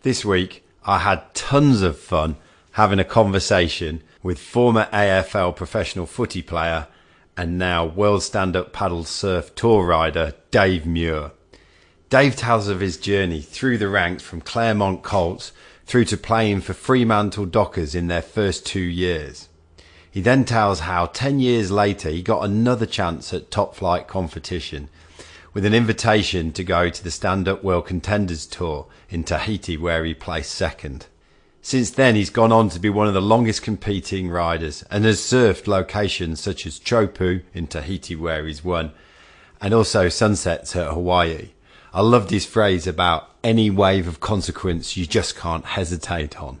This week, I had tons of fun having a conversation with former AFL professional footy player and now World Stand-Up Paddle Surf Tour rider Dave Muir. Dave tells of his journey through the ranks from Claremont Colts through to playing for Fremantle Dockers in their first 2 years. He then tells how 10 years later he got another chance at top flight competition with an invitation to go to the Stand-Up World Contender Tour in Tahiti, where he placed second. Since then he's gone on to be one of the longest competing riders and has surfed locations such as Teahupo'o in Tahiti, where he's won, and also sunsets at Hawaii. I loved his phrase about any wave of consequence you just can't hesitate on.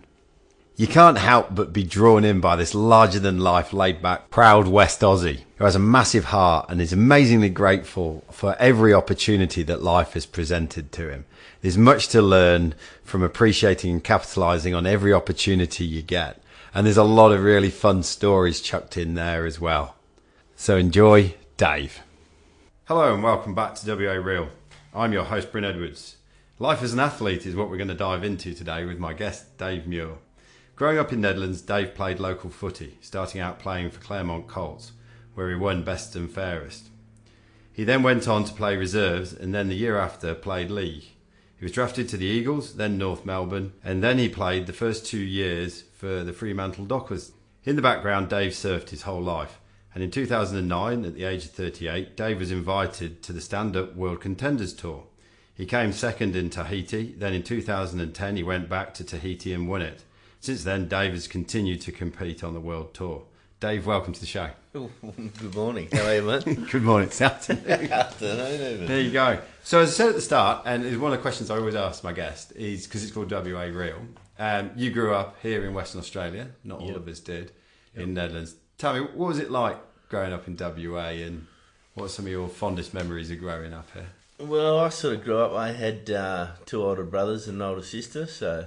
You can't help but be drawn in by this larger-than-life, laid-back, proud West Aussie who has a massive heart and is amazingly grateful for every opportunity that life has presented to him. There's much to learn from appreciating and capitalising on every opportunity you get, and there's a lot of really fun stories chucked in there as well. So enjoy, Dave. Hello and welcome back to WA Real. I'm your host, Bryn Edwards. Life as an athlete is what we're going to dive into today with my guest, Dave Muir. Growing up in Netherlands, Dave played local footy, starting out playing for Claremont Colts, where he won best and fairest. He then went on to play reserves and then the year after played league. He was drafted to the Eagles, then North Melbourne, and then he played the first 2 years for the Fremantle Dockers. In the background, Dave surfed his whole life, and in 2009, at the age of 38, Dave was invited to the Stand-Up World Contender Tour. He came second in Tahiti, then in 2010 he went back to Tahiti and won it. Since then, Dave has continued to compete on the World Tour. Dave, welcome to the show. Good morning. How are you, mate? Good morning. It's afternoon. Afternoon. There you go. So as I said at the start, and it's one of the questions I always ask my guest, is because it's called WA Real. You grew up here in Western Australia. Not all of us did. In Netherlands. Tell me, what was it like growing up in WA, and what are some of your fondest memories of growing up here? Well, I sort of grew up. I had 2 older brothers and an older sister, so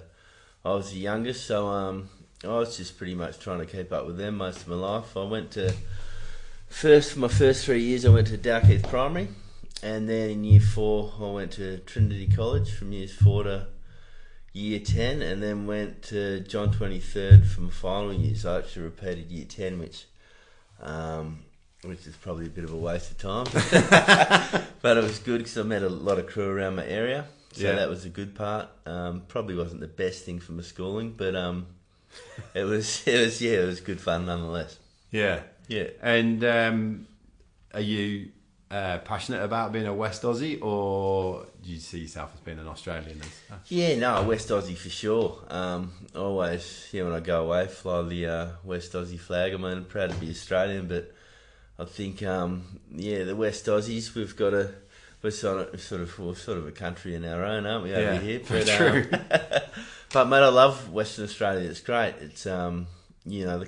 I was the youngest. So I was just pretty much trying to keep up with them most of my life. I went to my first 3 years. I went to Dalkeith Primary, and then in year 4 I went to Trinity College from years 4 to year 10, and then went to John 23rd for my final year. So I actually repeated year 10, which is probably a bit of a waste of time. But it was good because I met a lot of crew around my area. So that was a good part. Probably wasn't the best thing for my schooling, but it was good fun nonetheless. Yeah. And are you passionate about being a West Aussie, or do you see yourself as being an Australian and stuff? Yeah, no, West Aussie for sure. Always, when I go away, fly the West Aussie flag. I mean, I'm proud to be Australian, but I think, the West Aussies, we're sort of a country in our own, aren't we, over here? But, true. But mate, I love Western Australia. It's great. It's the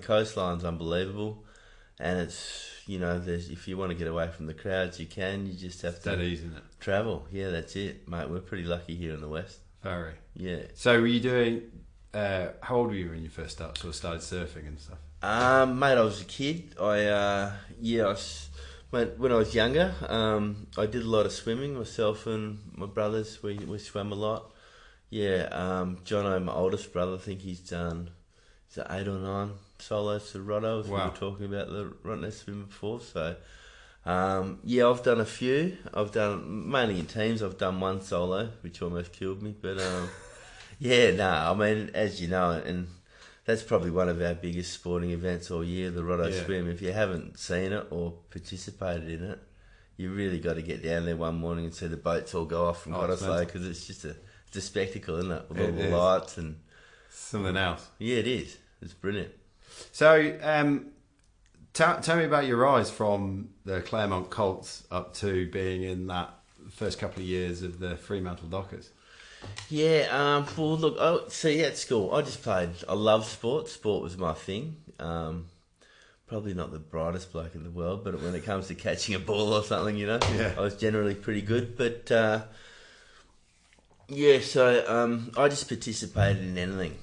coastline's unbelievable, and it's if you want to get away from the crowds, you can. You just have to travel. Yeah, that's it, mate. We're pretty lucky here in the West. Very. Yeah. So were you doing? How old were you when you first started surfing and stuff? Mate, I was a kid. When I was younger, I did a lot of swimming. Myself and my brothers, we swam a lot. Yeah, Jono, my oldest brother, I think he's done 8 or 9 solos to Roto, as we were talking about the Rottnest swim before. So, I've done a few. I've done, mainly in teams, I've done 1 solo, which almost killed me. But, I mean, as you know, and that's probably one of our biggest sporting events all year, the Roto swim. If you haven't seen it or participated in it, you really got to get down there one morning and see the boats all go off from Cottesloe, because it's just a spectacle, isn't it? With all the lights and something else. Yeah, it is. It's brilliant. So, tell me about your rise from the Claremont Colts up to being in that first couple of years of the Fremantle Dockers. Yeah, well, look, at school, I loved sport. Sport was my thing. Probably not the brightest bloke in the world, but when it comes to catching a ball or something, I was generally pretty good. But, I just participated in anything,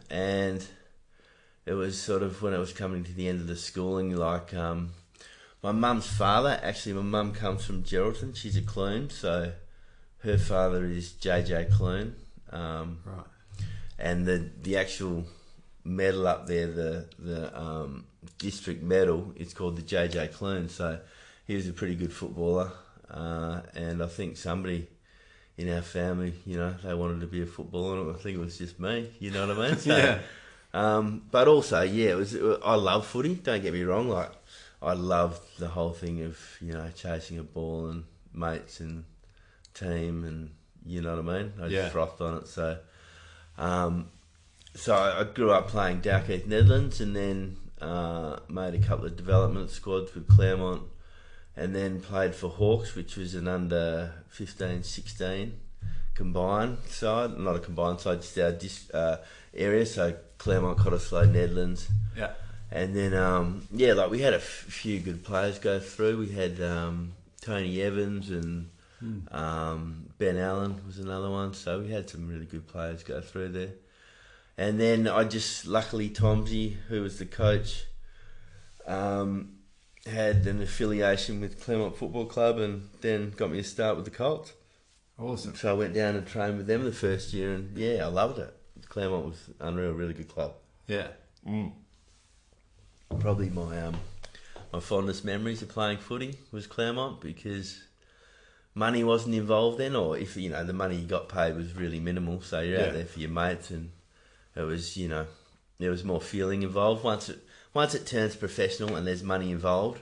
and it was sort of when it was coming to the end of the schooling, like, my mum's father, actually my mum comes from Geraldton, she's a Clune, so her father is JJ Clune, Right. And the actual medal up there, the district medal, it's called the JJ Clune. So he was a pretty good footballer, and I think somebody in our family, they wanted to be a footballer. I think it was just me. You know what I mean? So, Yeah. But also, I love footy. Don't get me wrong. Like, I loved the whole thing of chasing a ball and mates and team, and you know what I mean. I just frothed on it. So, I grew up playing Dalkeith, Netherlands, and then made a couple of development squads with Claremont, and then played for Hawks, which was an under 15-16 combined side. Not a combined side, just our area. So Claremont, Cottesloe, Netherlands. Yeah. And then, we had a few good players go through. We had Tony Evans and Ben Allen was another one. So we had some really good players go through there. And then luckily Tomsy, who was the coach, had an affiliation with Claremont Football Club, and then got me a start with the Colts. Awesome. So I went down and trained with them the first year, and I loved it. Claremont was unreal, really good club. Yeah. Probably my fondest memories of playing footy was Claremont, because money wasn't involved then, or if the money you got paid was really minimal, so you're out there for your mates, and it was there was more feeling involved. Once it turns professional and there's money involved,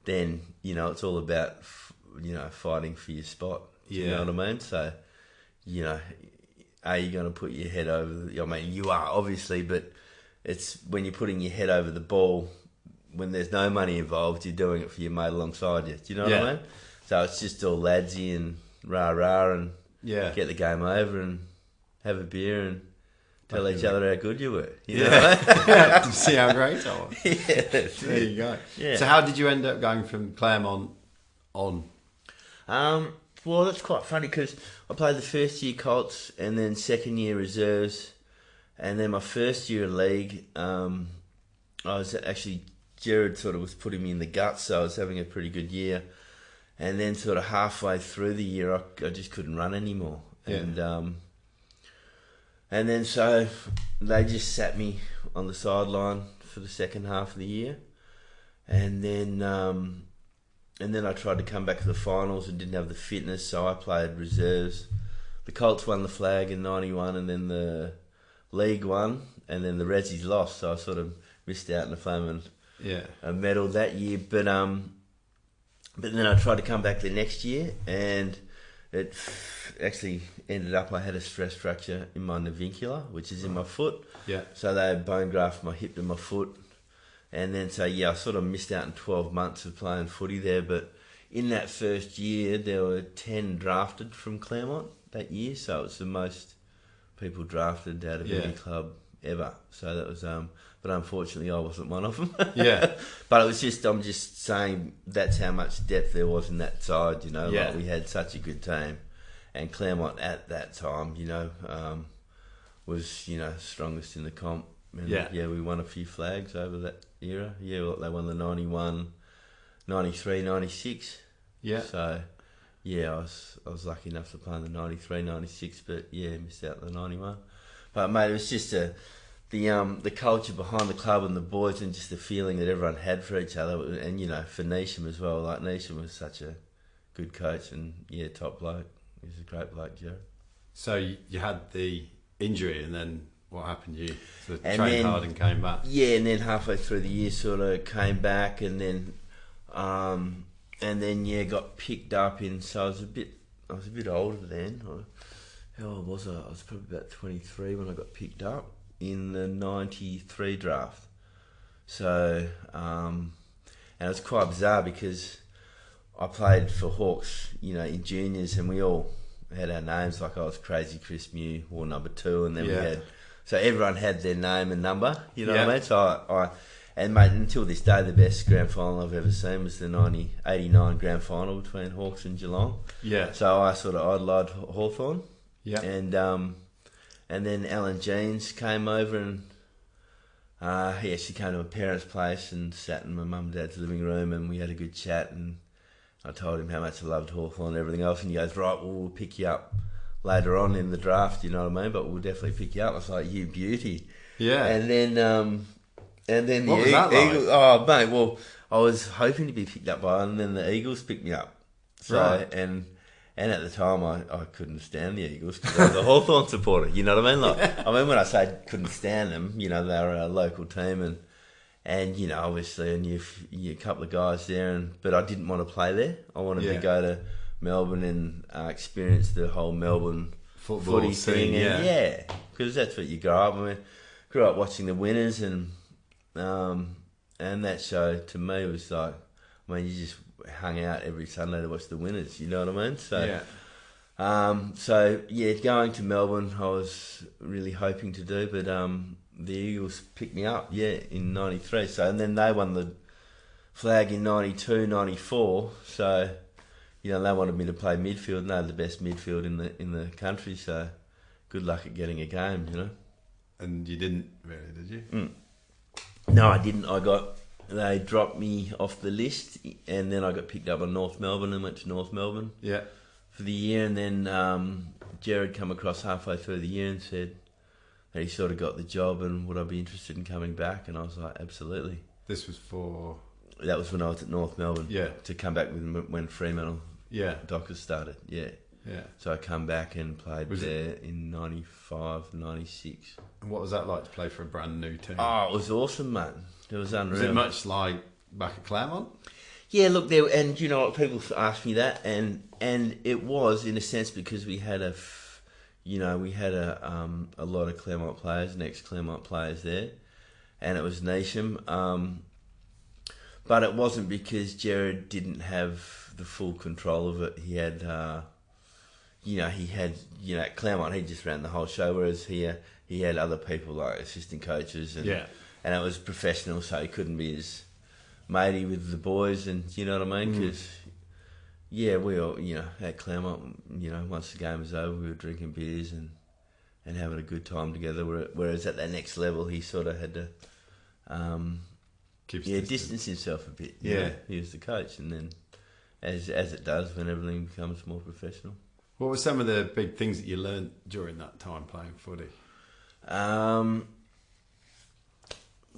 then it's all about fighting for your spot. You know what I mean? So are you going to put your head over? You are obviously, but it's when you're putting your head over the ball when there's no money involved, you're doing it for your mate alongside you. Do you know what I mean? So it's just all ladsy and rah and get the game over and have a beer and tell each other how good you were. You know what I mean? See how great I was. There you go. Yeah. So how did you end up going from Claremont on? Well, that's quite funny, because I played the first year Colts and then second year reserves, and then my first year of league, I was actually, Jared sort of was putting me in the guts, so I was having a pretty good year. And then sort of halfway through the year, I just couldn't run anymore. Yeah. And then so they just sat me on the sideline for the second half of the year. And then I tried to come back to the finals and didn't have the fitness, so I played reserves. The Colts won the flag in 91, and then the league won, and then the Resies lost, so I sort of missed out on the fame and a medal that year. But then I tried to come back the next year, and it actually ended up I had a stress fracture in my navicular, which is in my foot. Yeah. So they bone grafted my hip to my foot. And then I sort of missed out on 12 months of playing footy there. But in that first year, there were 10 drafted from Claremont that year. So it was the most people drafted out of any club ever. So that was, but unfortunately I wasn't one of them. Yeah. But it was I'm just saying that's how much depth there was in that side, like we had such a good team. And Claremont at that time, was, strongest in the comp. And we won a few flags over that era. Yeah, they won the 91, 93, 96. Yeah. So, I was lucky enough to play in the 93, 96, but missed out on the 91. But mate, it was just the culture behind the club and the boys, and just the feeling that everyone had for each other, and for Neesham as well. Like, Neesham was such a good coach, and top bloke. He was a great bloke, Joe. So you had the injury, and then what happened? You sort of trained hard and came back. Yeah, and then halfway through the year, sort of came back, and then got picked up in. So I was a bit older then. How old was I? I was probably about 23 when I got picked up in the 93 draft. So and it was quite bizarre, because I played for Hawks, in juniors, and we all had our names. Like, I was Crazy Chris Mew, wore number 2, and then we had. So everyone had their name and number, what I mean? So and mate, until this day, the best grand final I've ever seen was the 89 grand final between Hawks and Geelong. Yeah. So I sort of idolised Hawthorn. Yeah. And then Alan Jeans came over, and she came to my parents' place and sat in my mum and dad's living room, and we had a good chat, and I told him how much I loved Hawthorn and everything else, and he goes, right, well, we'll pick you up later on in the draft, you know what I mean? But we'll definitely pick you up. I was like, you beauty. Yeah. And then the What was that like? Eagles. Oh, mate. Well, I was hoping to be picked up by, and then the Eagles picked me up. So Right. and at the time, I couldn't stand the Eagles because I was a Hawthorn supporter. You know what I mean? Like, I mean, when I say couldn't stand them, you know, they were a local team, and you know, obviously, I knew a couple of guys there, but I didn't want to play there. I wanted to go to Melbourne and experience the whole Melbourne footy scene, thing. And because that's what you grow up. I mean, grew up watching the Winners, and that show to me was like, I mean, you just hung out every Sunday to watch the Winners. You know what I mean? So, going to Melbourne, I was really hoping to do, but the Eagles picked me up, in '93. So, and then they won the flag in '92, '94. So, you know, they wanted me to play midfield, and they're the best midfield in the country. So, good luck at getting a game, you know. And you didn't really, did you? No, I didn't. They dropped me off the list, and then I got picked up on North Melbourne and went to North Melbourne for the year. And then Jared come across halfway through the year and said that he sort of got the job and would I be interested in coming back? And I was like, absolutely. This was for... That was when I was at North Melbourne. Yeah. To come back with when Fremantle Dockers started. Yeah. Yeah. So I come back and played there in 95, 96. And what was that like to play for a brand new team? Oh, it was awesome, mate. It was unreal. Was it much like back at Claremont? Yeah, look, there, and you know what, people ask me that, and it was in a sense because we had a lot of Claremont players, and ex-Claremont players there, and it was Neesham, but it wasn't because Jared didn't have the full control of it. He had, at Claremont he just ran the whole show, whereas here he had other people like assistant coaches, and it was professional, so he couldn't be as matey with the boys, and you know what I mean? Because, we all, at Claremont, once the game was over, we were drinking beers and having a good time together, whereas at that next level, he sort of had to distance himself a bit. Yeah. He was the coach, and then, as it does, when everything becomes more professional. What were some of the big things that you learned during that time playing footy?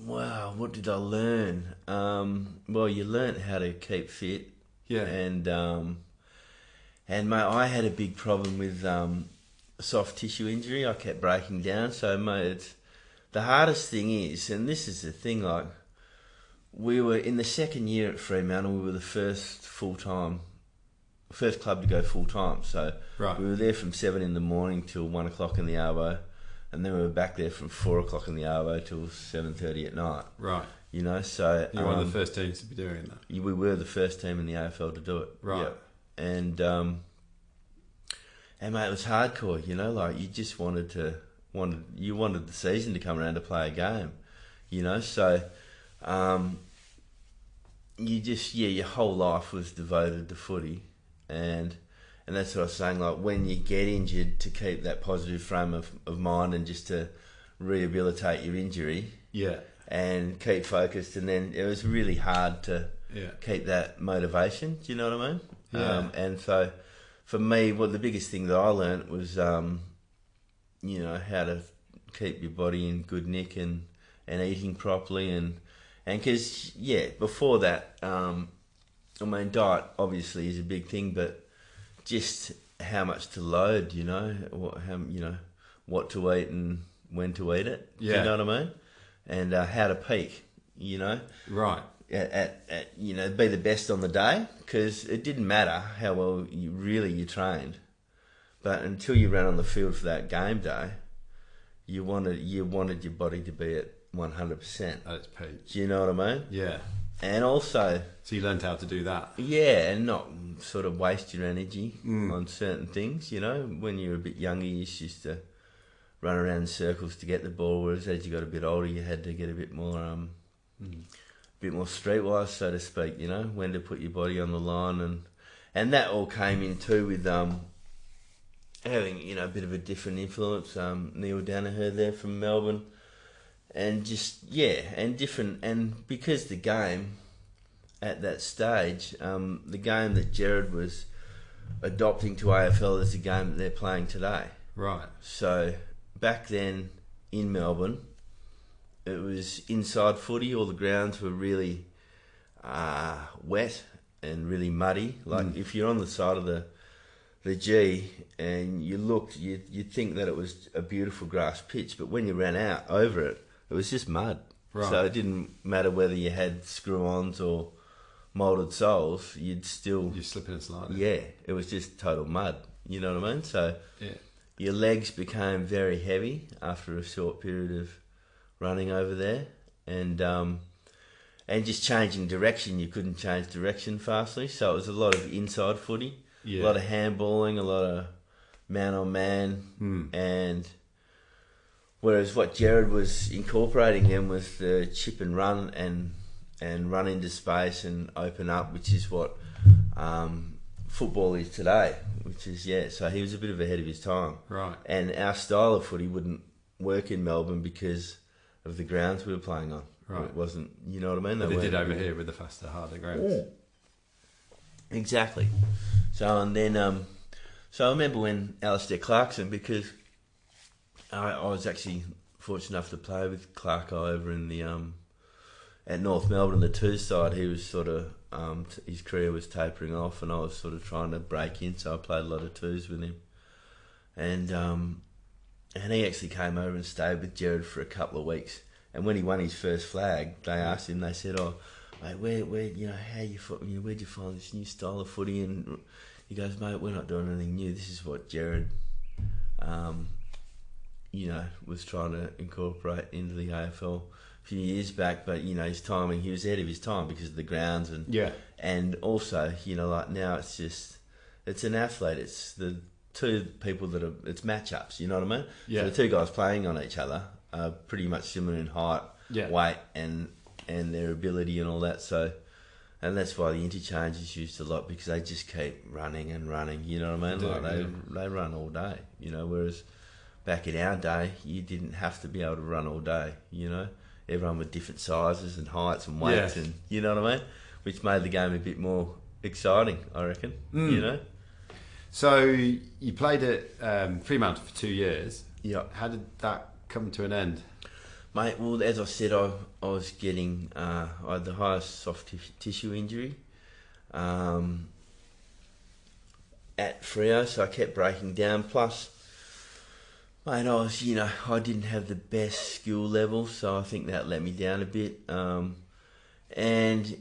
Wow, what did I learn? Well, you learnt how to keep fit. Yeah. And mate, I had a big problem with soft tissue injury. I kept breaking down. So, mate, the hardest thing is, and this is the thing, like, we were in the second year at Fremantle, we were the first club to go full time. So we were there from 7 a.m. till 1 o'clock in the arvo. And then we were back there from 4 o'clock in the arvo till 7:30 at night. Right. So you were one of the first teams to be doing that. We were the first team in the AFL to do it. Right. Yep. And mate, it was hardcore. Like you just wanted the season to come around to play a game. So your whole life was devoted to footy, and that's what I was saying, like when you get injured, to keep that positive frame of mind and just to rehabilitate your injury and keep focused. And then it was really hard to keep that motivation, do you know what I mean? Yeah. And so for me, the biggest thing that I learnt was, how to keep your body in good nick and eating properly. And because, before that, diet obviously is a big thing, but just how much to load, what to eat and when to eat it. Yeah. You know what I mean? And how to peak, Right. At be the best on the day, because it didn't matter how well you trained, but until you ran on the field for that game day, you wanted your body to be at 100% at its peak. Do you know what I mean? Yeah. And also... So you learned how to do that? Yeah, and not sort of waste your energy on certain things, When you were a bit younger, you used to run around in circles to get the ball, whereas as you got a bit older, you had to get a bit more streetwise, so to speak, when to put your body on the line. And that all came in too with having, a bit of a different influence. Neil Danaher there from Melbourne. And just, and different, and because the game at that stage, the game that Jared was adopting to AFL as the game that they're playing today. Right. So back then in Melbourne, it was inside footy. All the grounds were really wet and really muddy. Like if you're on the side of the G and you looked, you'd think that it was a beautiful grass pitch, but when you ran out over it, it was just mud. Right. So it didn't matter whether you had screw-ons or moulded soles, you're slipping and sliding. Yeah, it was just total mud. You know what I mean? So your legs became very heavy after a short period of running over there, and just changing direction. You couldn't change direction fastly, so it was a lot of inside footy, a lot of handballing, a lot of man on man, and whereas what Jared was incorporating then was the chip and run and run into space and open up, which is what football is today. Which is so he was a bit of ahead of his time, right? And our style of footy wouldn't work in Melbourne because of the grounds we were playing on. Right. It wasn't, you know what I mean? They did over here with the faster, harder grounds. Yeah. Exactly. So and then, so I remember when Alistair Clarkson, because I was actually fortunate enough to play with Clarko over in the at North Melbourne, the twos side. He was sort of his career was tapering off, and I was sort of trying to break in, so I played a lot of twos with him, and he actually came over and stayed with Jared for a couple of weeks. And when he won his first flag, they asked him. They said, "Oh, mate, where'd you find this new style of footy?" And he goes, "Mate, we're not doing anything new. This is what Jared, was trying to incorporate into the AFL a few years back. But his timing, he was ahead of his time because of the grounds and also like now it's an athlete. It's the two people it's matchups. You know what I mean? Yeah. So the two guys playing on each other are pretty much similar in height, weight, and their ability and all that. So, and that's why the interchange is used a lot, because they just keep running and running. You know what I mean? Like they run all day. Whereas back in our day, you didn't have to be able to run all day. Everyone with different sizes and heights and weights, and you know what I mean, which made the game a bit more exciting, I reckon. So you played at Fremantle for 2 years. Yeah. How did that come to an end? Mate, well, as I said, I was getting I had the highest soft tissue injury at Freo, so I kept breaking down. Plus, mate, I didn't have the best skill level, so I think that let me down a bit. And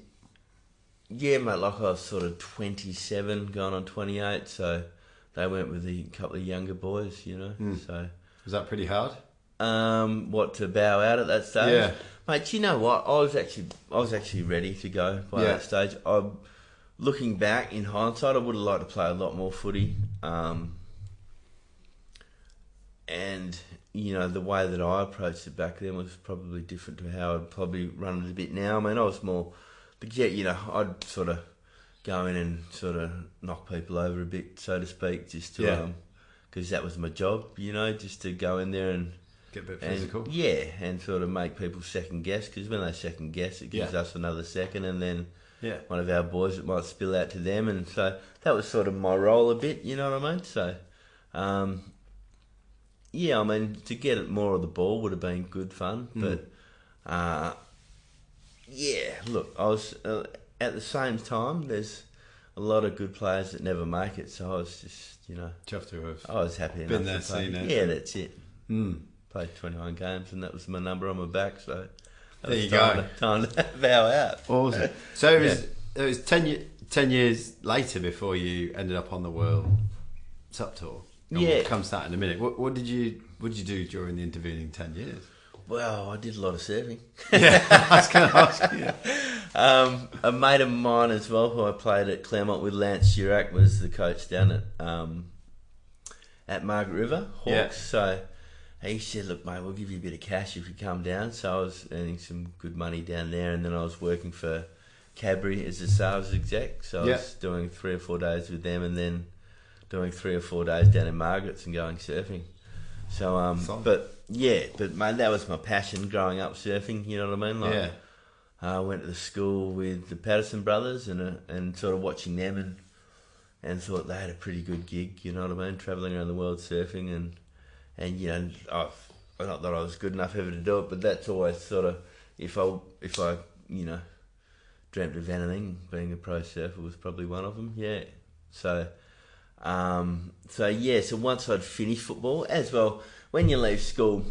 yeah, mate, like I was sort of 27, going on 28, so they went with a couple of younger boys, So was that pretty hard? What, to bow out at that stage? Yeah, mate. You know what? I was actually ready to go by that stage. Looking back in hindsight, I would have liked to play a lot more footy. And the way that I approached it back then was probably different to how I'd probably run it a bit now. I mean, I was more, but I'd sort of go in and sort of knock people over a bit, so to speak, just to because that was my job. Just to go in there and get a bit physical. And sort of make people second guess, because when they second guess, it gives us another second, and then one of our boys, it might spill out to them, and so that was sort of my role a bit. You know what I mean? So, I mean, to get more of the ball would have been good fun, but look, I was at the same time, there's a lot of good players that never make it, so I was just I was happy enough been there, to play. seen it. Yeah, that's it. Played 21 games, and that was my number on my back, so there you go. Time to bow out. Awesome. So it was 10 years later before you ended up on the World Cup Tour. And we'll come to that in a minute. What did you do during the intervening 10 years? Well, I did a lot of surfing. Yeah, I was going to ask you. A mate of mine as well, who I played at Claremont with, Lance Chirac, was the coach down at Margaret River Hawks. Yeah. So he said, "Look, mate, we'll give you a bit of cash if you come down." So I was earning some good money down there, and then I was working for Cadbury as a sales exec. So I was doing 3 or 4 days with them, and then doing 3 or 4 days down in Margaret's and going surfing. So, but mate, that was my passion growing up, surfing. You know what I mean? Like, I went to the school with the Patterson brothers and sort of watching them, and thought they had a pretty good gig. You know what I mean? Travelling around the world surfing, and you know, not that I was good enough ever to do it, but that's always sort of if I you know dreamt of anything, being a pro surfer was probably one of them. Yeah. So once I'd finished football as well, when you leave school,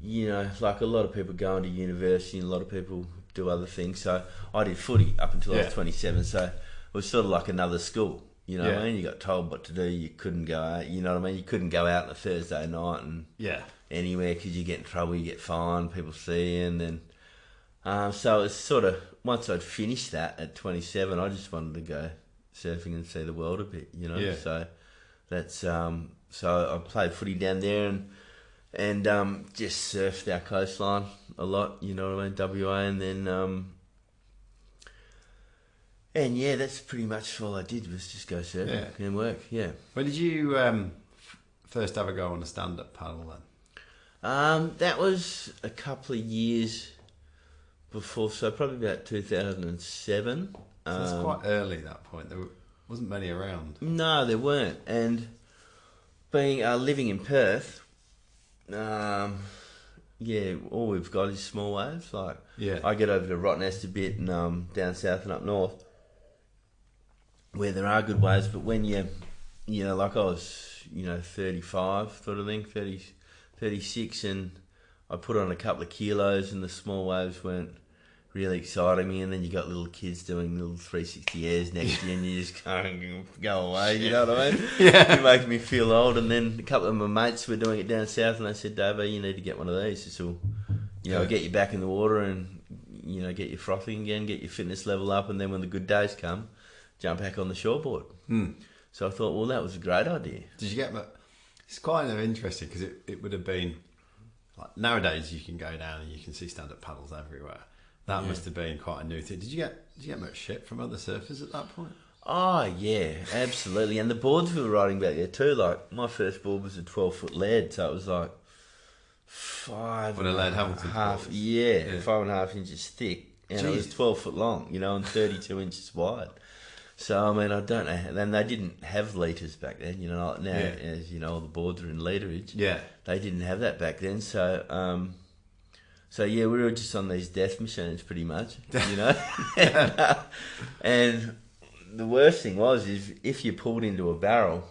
you know, like a lot of people go into university and a lot of people do other things. So I did footy up until I was 27. So it was sort of like another school. You know what I mean? You got told what to do. You couldn't go out. You know what I mean? You couldn't go out on a Thursday night and anywhere because you get in trouble. You get fined. People see you. And then, so it was sort of, once I'd finished that at 27, I just wanted to go surfing and see the world a bit, you know? Yeah. So that's, so I played footy down there and just surfed our coastline a lot, you know what I mean? WA, and then, and yeah, that's pretty much all I did was just go surfing and work, When did you first ever go on a stand-up paddle then? That was a couple of years before, so probably about 2007. So that's quite early at that point. There wasn't many around. No, there weren't. And being living in Perth, all we've got is small waves. Like, I get over to Rottnest a bit and down south and up north, where there are good waves. But when you know, like I was, 35 sort of thing, 30, 36, and I put on a couple of kilos, and the small waves weren't really exciting me. And then you got little kids doing little 360 airs next to you, and you just can't go away. You know what I mean? It makes me feel old. And then a couple of my mates were doing it down south, and they said, "Dave, you need to get one of these. This will, get you back in the water and get you frothing again, get your fitness level up, and then when the good days come, jump back on the shortboard." So I thought, well, that was a great idea. Did you get? It's quite interesting because it would have been like nowadays you can go down and you can see stand-up paddles everywhere. That must have been quite a new thing. Did you get much shit from other surfers at that point? Oh yeah, absolutely. And the boards we were riding back there too. Like my first board was a 12-foot lead, so it was like 5.5 inches thick, and it was 12 foot long, and 32 inches wide. So I mean, I don't know. And they didn't have litres back then, Like now, as you know, all the boards are in literage. Yeah, they didn't have that back then. So we were just on these death machines pretty much, and the worst thing was if you pulled into a barrel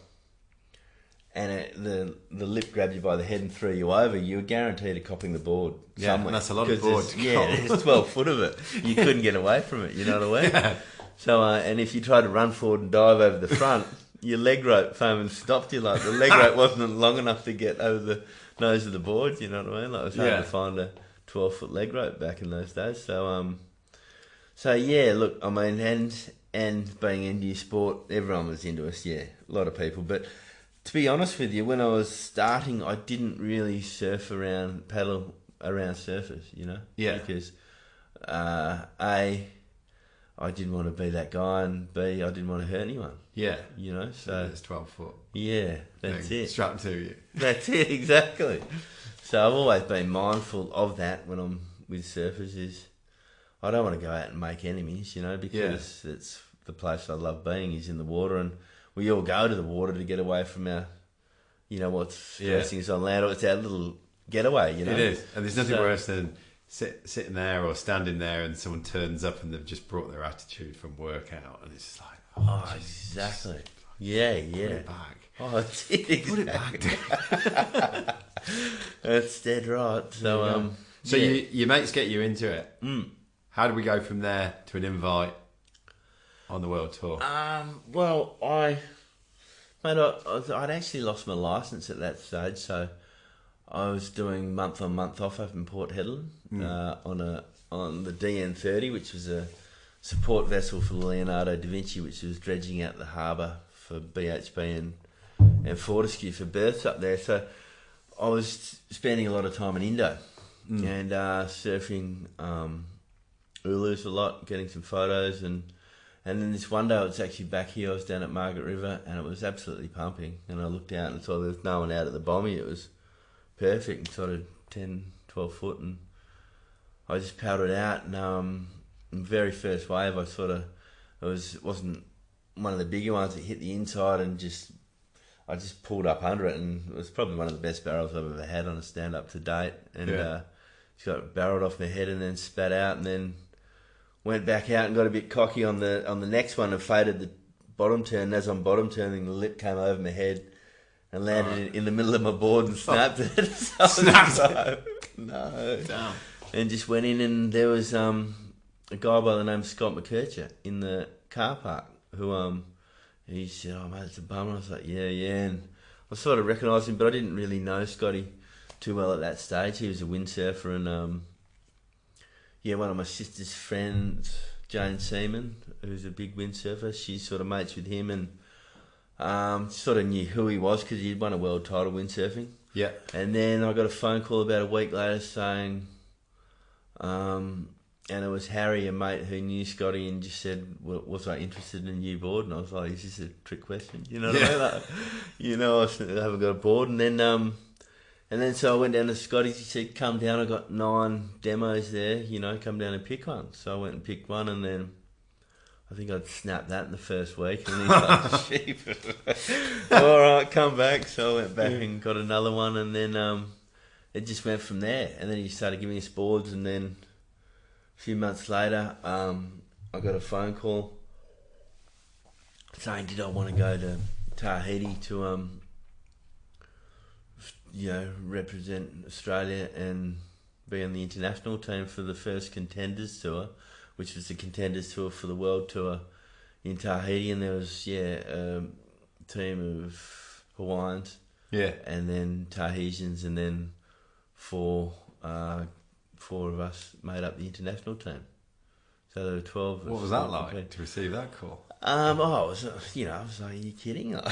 and the lip grabbed you by the head and threw you over, you were guaranteed of copping the board somewhere. And that's a lot of board. There's 12 foot of it. You couldn't get away from it, you know what I mean? Yeah. So, and if you tried to run forward and dive over the front, your leg rope foam and stopped you. Like the leg rope wasn't long enough to get over the nose of the board, you know what I mean? Like it was hard to find a 12-foot leg rope back in those days. So, look, I mean, and being into your sport, everyone was into us, a lot of people. But to be honest with you, when I was starting, I didn't really paddle around surfers, because I didn't want to be that guy, and B, I didn't want to hurt anyone. Yeah. So it's 12 foot. Yeah, that's it. Strapped to you. That's it, exactly. So I've always been mindful of that when I'm with surfers is I don't want to go out and make enemies, because it's the place I love being is in the water, and we all go to the water to get away from our, what's stressing us on land, or it's our little getaway, It is, and there's nothing worse than sitting there or standing there and someone turns up and they've just brought their attitude from work out, and it's just like, exactly. Put it back. Oh, it did, exactly. Put it back. That's dead right. So, your mates get you into it. How do we go from there to an invite on the world tour? Well, I'd actually lost my licence at that stage, so I was doing month on month off up in Port Hedland on the DN30, which was a support vessel for Leonardo da Vinci, which was dredging out the harbour for BHP and Fortescue for berths up there. So I was spending a lot of time in Indo and surfing Ulus a lot, getting some photos, and then this one day I was actually back here. I was down at Margaret River, and it was absolutely pumping. And I looked out and saw there was no one out at the bommy. It was perfect, sort of 10, 12 foot, and I just paddled out. And the very first wave, I sort of wasn't one of the bigger ones. It hit the inside and I just pulled up under it, and it was probably one of the best barrels I've ever had on a stand-up to date. And just got barreled off my head and then spat out, and then went back out and got a bit cocky on the next one and faded the bottom turn. And as I'm bottom turning, the lip came over my head and landed in the middle of my board and snapped it. So snapped it? No. Damn. And just went in, and there was a guy by the name of Scott McKercher in the car park who he said, "Oh mate, it's a bummer." I was like, yeah. And I sort of recognised him, but I didn't really know Scotty too well at that stage. He was a windsurfer, and one of my sister's friends, Jane Seaman, who's a big windsurfer, she's sort of mates with him, and sort of knew who he was because he'd won a world title windsurfing. Yeah. And then I got a phone call about a week later saying, and it was Harry, a mate who knew Scotty, and just said, was I interested in a new board? And I was like, is this a trick question? You know what I mean? Like, I haven't got a board. And then so I went down to Scotty's. He said, come down. I got 9 demos there, come down and pick one. So I went and picked one, and then I think I'd snapped that in the first week. And he's like, sheep. All right, come back. So I went back and got another one, and then it just went from there. And then he started giving us boards, and then a few months later, I got a phone call saying, did I want to go to Tahiti to represent Australia and be on the international team for the first Contenders Tour, which was the Contenders Tour for the World Tour in Tahiti. And there was a team of Hawaiians, and then Tahitians, and then four of us made up the international team. So there were 12 of us. What was that like to receive that call? I was like, are you kidding? Is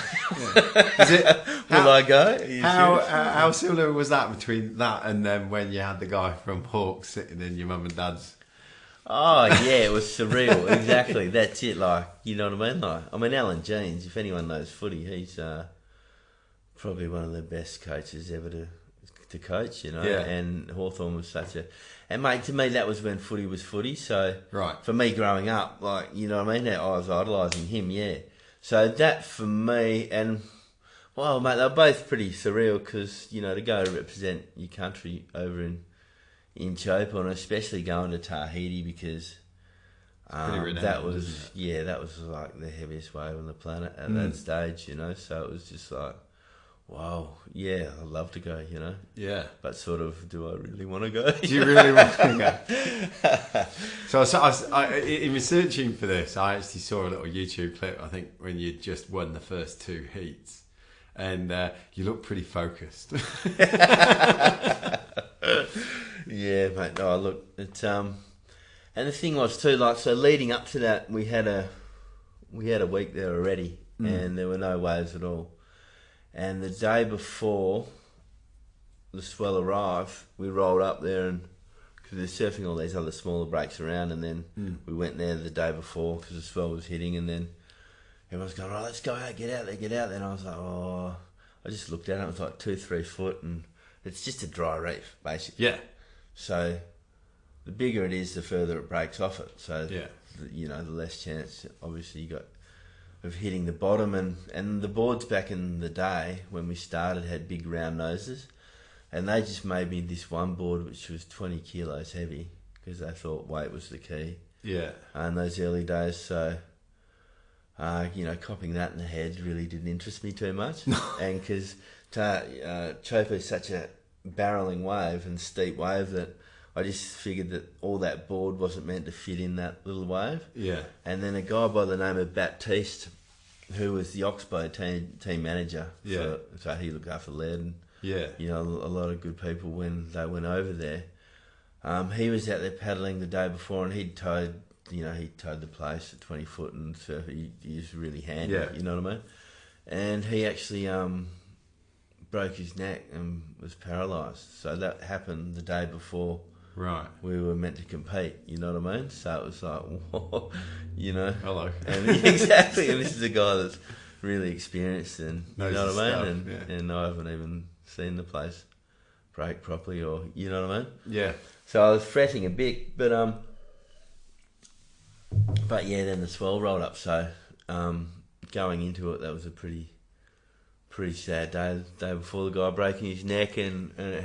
it? Will I go? How similar was that between that and then when you had the guy from Hawks sitting in your mum and dad's? Oh yeah, it was surreal. Exactly, that's it. Like, you know what I mean? Alan Jeans, if anyone knows footy, he's probably one of the best coaches ever to coach. And Hawthorn was and mate, to me that was when footy was footy. So for me growing up, like, you know what I mean, I was idolising him. So that for me, and well, mate, they're both pretty surreal because to go to represent your country over in Teahupo'o, and especially going to Tahiti because that was like the heaviest wave on the planet at that stage. So it was just like, wow, yeah, I'd love to go, Yeah. But sort of, do I really want to go? Do you really want to go? So in researching for this, I actually saw a little YouTube clip, I think, when you just won the first 2 heats. And you look pretty focused. Yeah, mate. No, look, it's and the thing was too, like, so leading up to that, we had a week there already, and there were no waves at all. And the day before the swell arrived, we rolled up there, and because they're surfing all these other smaller breaks around, and then we went there the day before because the swell was hitting, and then everyone's going, right, let's go out, get out there. And I was like, oh, I just looked at it, it was like 2-3 foot, and it's just a dry reef, basically. Yeah. So the bigger it is, the further it breaks off it. So, the less chance, obviously, you got of hitting the bottom. And the boards back in the day, when we started, had big round noses. And they just made me this one board, which was 20 kilos heavy, because they thought weight was the key. Yeah. In those early days. So, copping that in the head really didn't interest me too much. And because Teahupo'o is such a barreling wave and steep wave that I just figured that all that board wasn't meant to fit in that little wave. Yeah. And then a guy by the name of Baptiste, who was the Oxbow team manager, so he looked after lead and a lot of good people when they went over there. He was out there paddling the day before, and he towed the place at 20 foot, and so he was really handy. You know what I mean? And he actually broke his neck and was paralysed. So that happened the day before we were meant to compete, you know what I mean? So it was like, whoa, Hello. And exactly, and this is a guy that's really experienced, and you know what I mean? And I haven't even seen the place break properly, or you know what I mean? Yeah. So I was fretting a bit, but But yeah, then the swell rolled up. So going into it, that was a pretty sad day. The day before, the guy breaking his neck, and it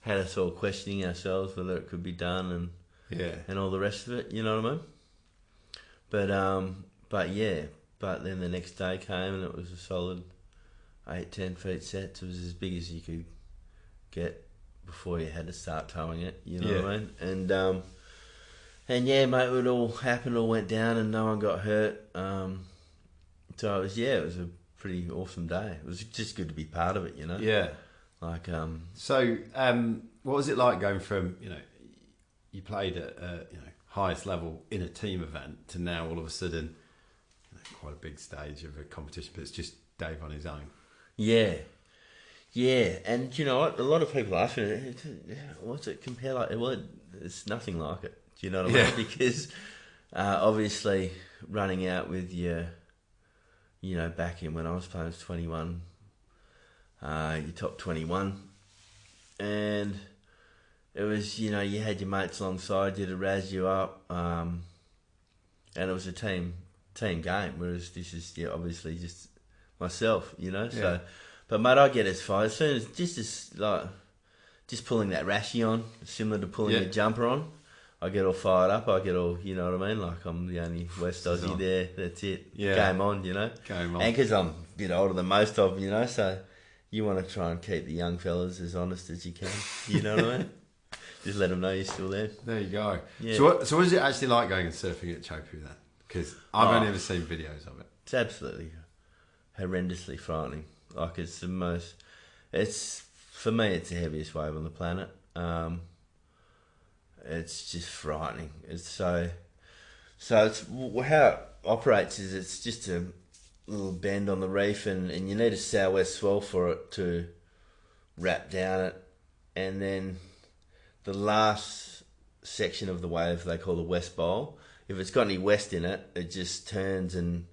had us all questioning ourselves whether it could be done and all the rest of it. You know what I mean? But then the next day came and it was a solid 8-10 feet sets. It was as big as you could get before you had to start towing it. You know what I mean? And yeah, mate, it all happened, all went down, and no one got hurt. So it was a pretty awesome day. It was just good to be part of it, you know. Yeah. Like So, what was it like going from, you played at highest level in a team event to now all of a sudden, quite a big stage of a competition, but it's just Dave on his own. Yeah, and you know what? A lot of people ask me, what's it compare like? Well, it's nothing like it. Do you know what I mean? Because obviously running out with your, back in when I was playing, I was 21, your top 21, and it was, you had your mates alongside you to razz you up, and it was a team game, whereas this is obviously just myself, So, but mate, I get as far as soon as just pulling that rashy on, similar to pulling a jumper on. I get all fired up. I get all, you know what I mean? Like I'm the only West Aussie there. That's it. Yeah. Game on, Game on. And because I'm a bit older than most of them, so you want to try and keep the young fellas as honest as you can. You know what I mean? Just let them know you're still there. There you go. Yeah. So what is it actually like going and surfing at Teahupo'o then? Because I've only ever seen videos of it. It's absolutely horrendously frightening. Like for me, it's the heaviest wave on the planet. It's just frightening. It's so it's how it operates is it's just a little bend on the reef, and you need a southwest swell for it to wrap down it, and then the last section of the wave they call the west bowl. If it's got any west in it, it just turns and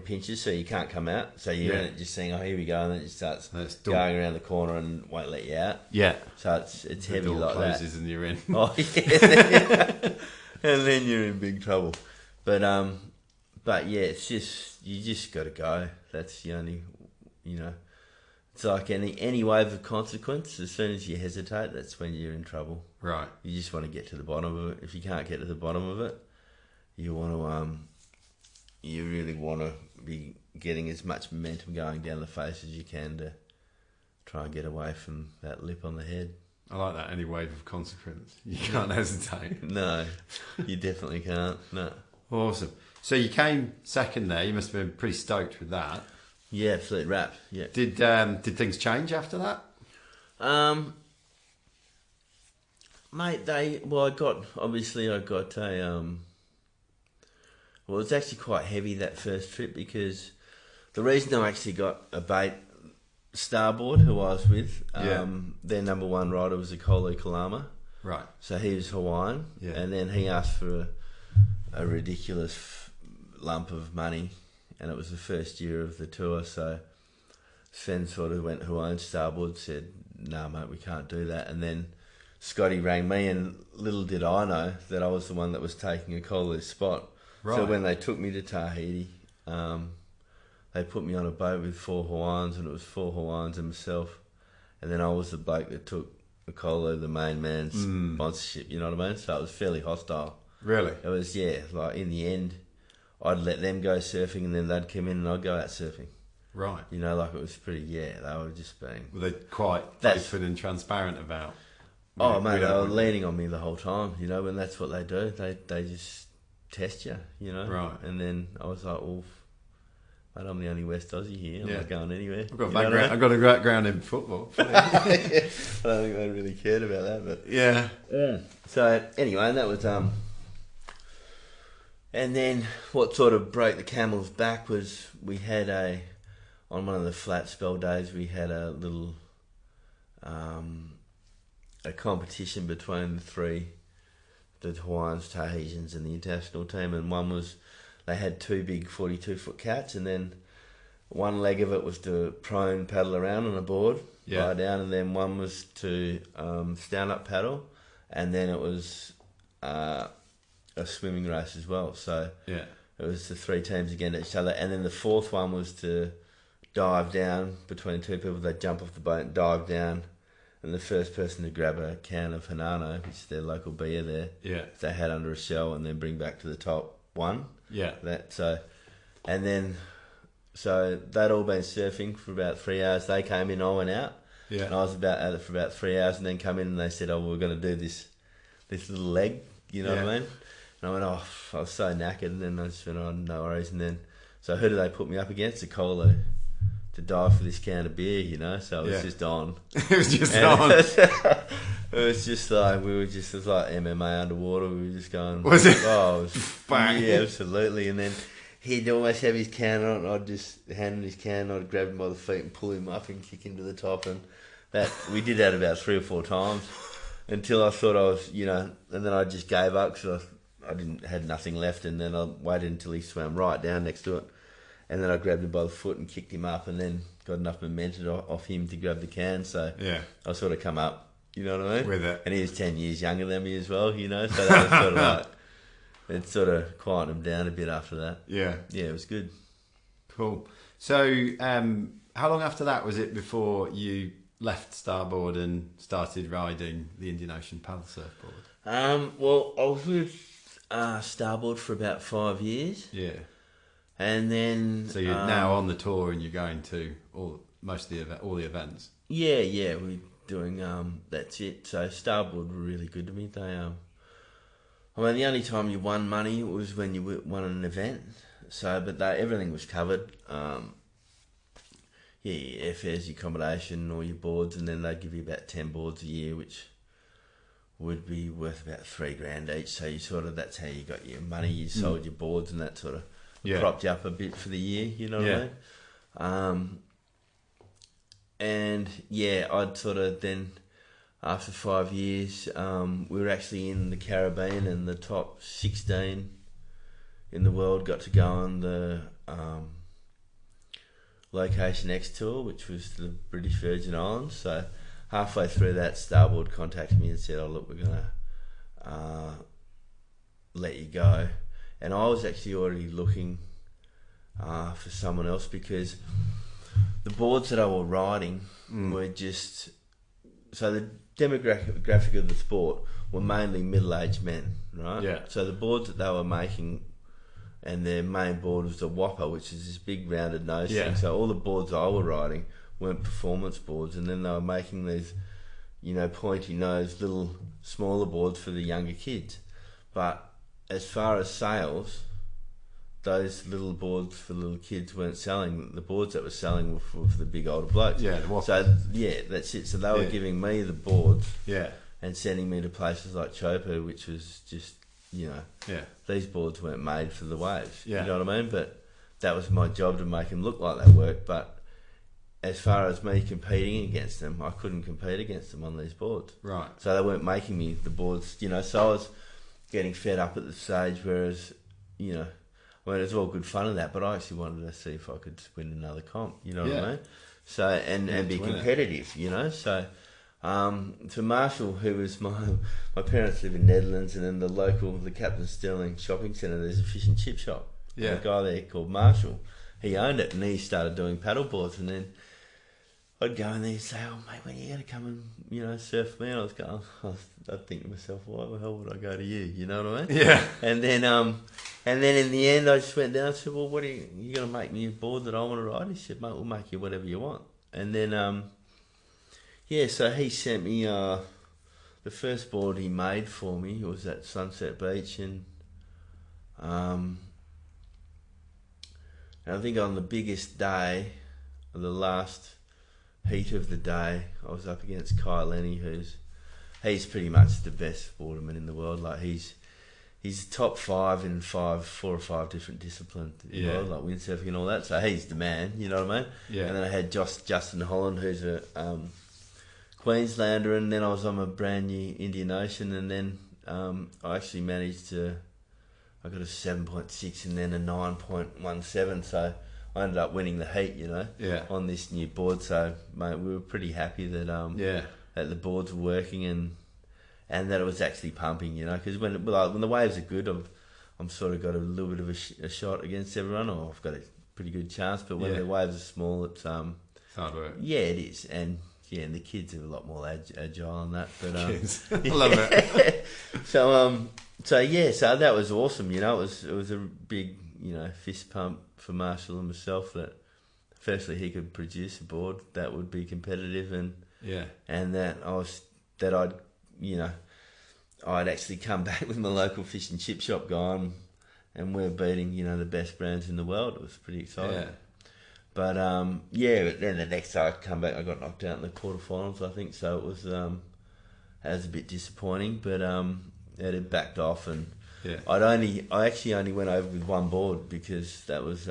pinches, so you can't come out. So you're in it just saying, "Oh, here we go," and then it starts going around the corner and won't let you out. Yeah. So it's heavy door like closes that. And you're in. Oh yeah. And then you're in big trouble. But yeah, it's just you just got to go. That's the only, It's like any wave of consequence. As soon as you hesitate, that's when you're in trouble. Right. You just want to get to the bottom of it. If you can't get to the bottom of it, you want to you really want to be getting as much momentum going down the face as you can to try and get away from that lip on the head. I like that. Any wave of consequence. You can't hesitate. No, you definitely can't. No. Awesome. So you came second there. You must have been pretty stoked with that. Yeah, absolute wrap. Yeah. Did things change after that? Mate, I got a well, it's actually quite heavy that first trip, because the reason I actually got a bait starboard, who I was with, their number one rider was a Kolu Kalama. Right. So he was Hawaiian, and then he asked for a ridiculous lump of money, and it was the first year of the tour, so Sven sort of went Hawaiian starboard, said, "Nah, mate, we can't do that." And then Scotty rang me, and little did I know that I was the one that was taking a Kolu's spot. Right. So when they took me to Tahiti, they put me on a boat with 4 Hawaiians, and it was 4 Hawaiians and myself. And then I was the bloke that took the Kolu, the main man's sponsorship, you know what I mean? So it was fairly hostile. Really? It was, like in the end, I'd let them go surfing, and then they'd come in and I'd go out surfing. Right. You know, like it was pretty, they were just being... Were they quite open and transparent about... Oh, mate, they were leaning on me the whole time, and that's what they do. They just... test you, Right. And then I was like, well, mate, I'm the only West Aussie here. I'm not going anywhere. I've got a background in football. I don't think they really cared about that, but yeah. So anyway, and that was and then what sort of broke the camel's back was we had on one of the flat spell days, we had a little a competition between the Hawaiians, Tahitians and the international team, and one was they had 2 big 42-foot cats, and then one leg of it was to prone paddle around on a board, lie down, and then one was to stand up paddle, and then it was a swimming race as well. So Yeah. it was the 3 teams against each other, and then the 4th one was to dive down between 2 people. They'd jump off the boat and dive down, and the first person to grab a can of Hanano, which is their local beer there, they had under a shell, and then bring back to the top one. Yeah. So they'd all been surfing for about 3 hours. They came in, I went out. Yeah. And I was at it for about 3 hours, and then come in and they said, we're going to do this little leg, you know what I mean? And I went, I was so knackered, and then I just went, no worries. And then, so who did they put me up against? A Colo, to dive for this can of beer, you know? So it was just on. It was just on. It was just like, it was like MMA underwater. We were just going. Was it? Oh, it was Bang. Yeah, absolutely. And then he'd almost have his can on, and I'd just hand him his can, I'd grab him by the feet and pull him up and kick him to the top. And that we did that about 3 or 4 times until I thought I was, and then I just gave up because I had nothing left. And then I waited until he swam right down next to it. And then I grabbed him by the foot and kicked him up, and then got enough momentum off him to grab the can. So I sort of come up, you know what I mean? With it. And he was 10 years younger than me as well, so that was sort of like, it sort of quieted him down a bit after that. Yeah. Yeah, it was good. Cool. So how long after that was it before you left Starboard and started riding the Indian Ocean paddle surfboard? Well, I was with Starboard for about 5 years. Yeah. And then... So you're now on the tour and you're going to all the events? Yeah, we're doing... that's it. So Starboard were really good to me. They... the only time you won money was when you won an event. So, but everything was covered. Airfares, your accommodation, all your boards, and then they'd give you about 10 boards a year, which would be worth about $3,000 each. So you that's how you got your money. You sold your boards, and that sort of propped you up a bit for the year. You know what I mean? And I'd sort of then, after 5 years, we were actually in the Caribbean, and the top 16 in the world got to go on the Location X tour, which was the British Virgin Islands. So halfway through that, Starboard contacted me and said, look, we're going to let you go. And I was actually already looking for someone else, because the boards that I were riding were just... So the demographic of the sport were mainly middle-aged men, right? Yeah. So the boards that they were making, and their main board was the Whopper, which is this big rounded nose thing. So all the boards I were riding weren't performance boards, and then they were making these, pointy nosed little smaller boards for the younger kids. But as far as sales, those little boards for little kids weren't selling. The boards that were selling were for the big older blokes. Yeah, the Whopper. So that's it. So they were giving me the boards, and sending me to places like Teahupo'o, which was just, these boards weren't made for the waves. You know what I mean? But that was my job, to make them look like they worked. But as far as me competing against them, I couldn't compete against them on these boards. Right. So they weren't making me the boards, So I was getting fed up at the stage, whereas, it was all good fun and that, but I actually wanted to see if I could win another comp, you know what I mean? So, and be competitive, So, to Marshall, who was my parents live in Netherlands, and then the Captain Sterling shopping centre, there's a fish and chip shop. Yeah. And a guy there called Marshall, he owned it, and he started doing paddle boards, and then I'd go in there and say, mate, when are you going to come and, surf me? And I was going, I'd think to myself, why the hell would I go to you? You know what I mean? Yeah. And then in the end, I just went down and said, well, what are you going to make me a board that I want to ride? He said, mate, we'll make you whatever you want. And then, so he sent me the first board he made for me. It was at Sunset Beach, and I think on the biggest day, the last heat of the day, I was up against Kai Lenny, he's pretty much the best boarderman in the world. Like he's top 5 in 4 or 5 different disciplines in the world, like windsurfing and all that. So he's the man, you know what I mean? Yeah. And then I had Justin Holland, who's a Queenslander, and then I was on a brand new Indian Ocean, and then I actually managed to... I got a 7.6 and then a 9.17, so I ended up winning the heat, on this new board. So, mate, we were pretty happy that that the boards were working, and and that it was actually pumping, because when the waves are good, I'm sort of got a little bit of a shot against everyone, or I've got a pretty good chance. But when the waves are small, it's hard work. Yeah, it is, and the kids are a lot more agile on that. But kids, I love it. So that was awesome. It was a big fist pump for Marshall and myself that firstly he could produce a board that would be competitive, and that I'd actually come back with my local fish and chip shop guy, and we're beating the best brands in the world. It was pretty exciting. Yeah. But but then the next day I come back, I got knocked out in the quarterfinals, I think. So it was a bit disappointing, but it had backed off, and I actually only went over with one board because that's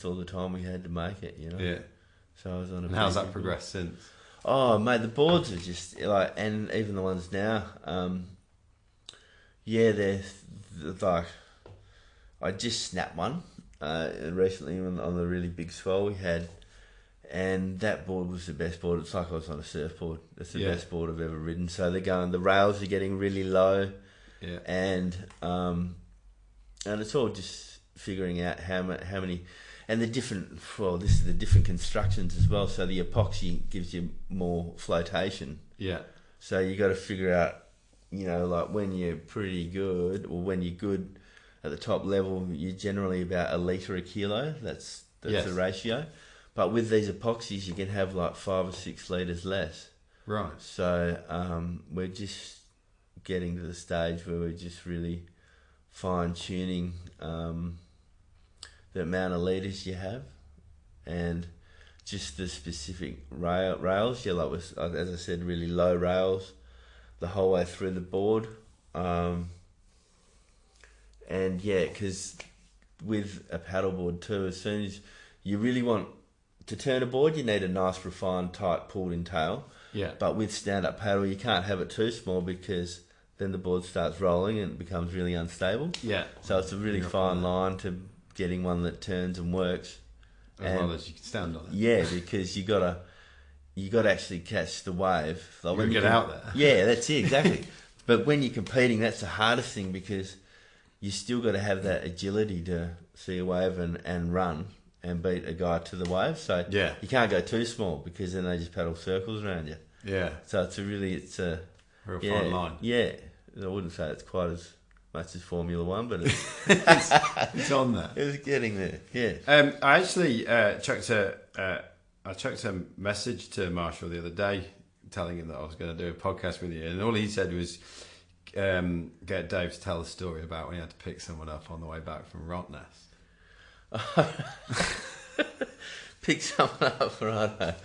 all the time we had to make it, Yeah. So I was on a. And how's that progressed since? Oh mate, the boards are just and even the ones now, they're like, I just snapped one recently on the really big swell we had, and that board was the best board. It's like I was on a surfboard. It's the best board I've ever ridden. So the rails are getting really low, and it's all just figuring out how many, and the different constructions as well. So the epoxy gives you more flotation. Yeah. So you got to figure out, like when you're pretty good, or when you're good at the top level, you're generally about 1 litre a kilo. That's the ratio. But with these epoxies, you can have like 5 or 6 litres less. Right. So we're just getting to the stage where we're just really fine tuning the amount of litres you have, and just the specific rails. Yeah, like as I said, really low rails the whole way through the board. And because with a paddleboard too, as soon as you really want to turn a board, you need a nice, refined, tight, pulled-in tail. Yeah. But with stand-up paddle, you can't have it too small because then the board starts rolling and it becomes really unstable. Yeah. So it's a really fine line to getting one that turns and works. As well as you can stand on it. Yeah, because you gotta actually catch the wave. Like when you get out there. Yeah, that's it, exactly. But when you're competing, that's the hardest thing, because you still got to have that agility to see a wave and run and beat a guy to the wave. So you can't go too small, because then they just paddle circles around you. Yeah. So it's a real fine line. Yeah. I wouldn't say it's quite as much as Formula One, but it's on there. It's getting there. Yeah. I actually chucked a message to Marshall the other day telling him that I was going to do a podcast with you, and all he said was get Dave to tell a story about when he had to pick someone up on the way back from Rottnest. Pick someone up for Rottnest.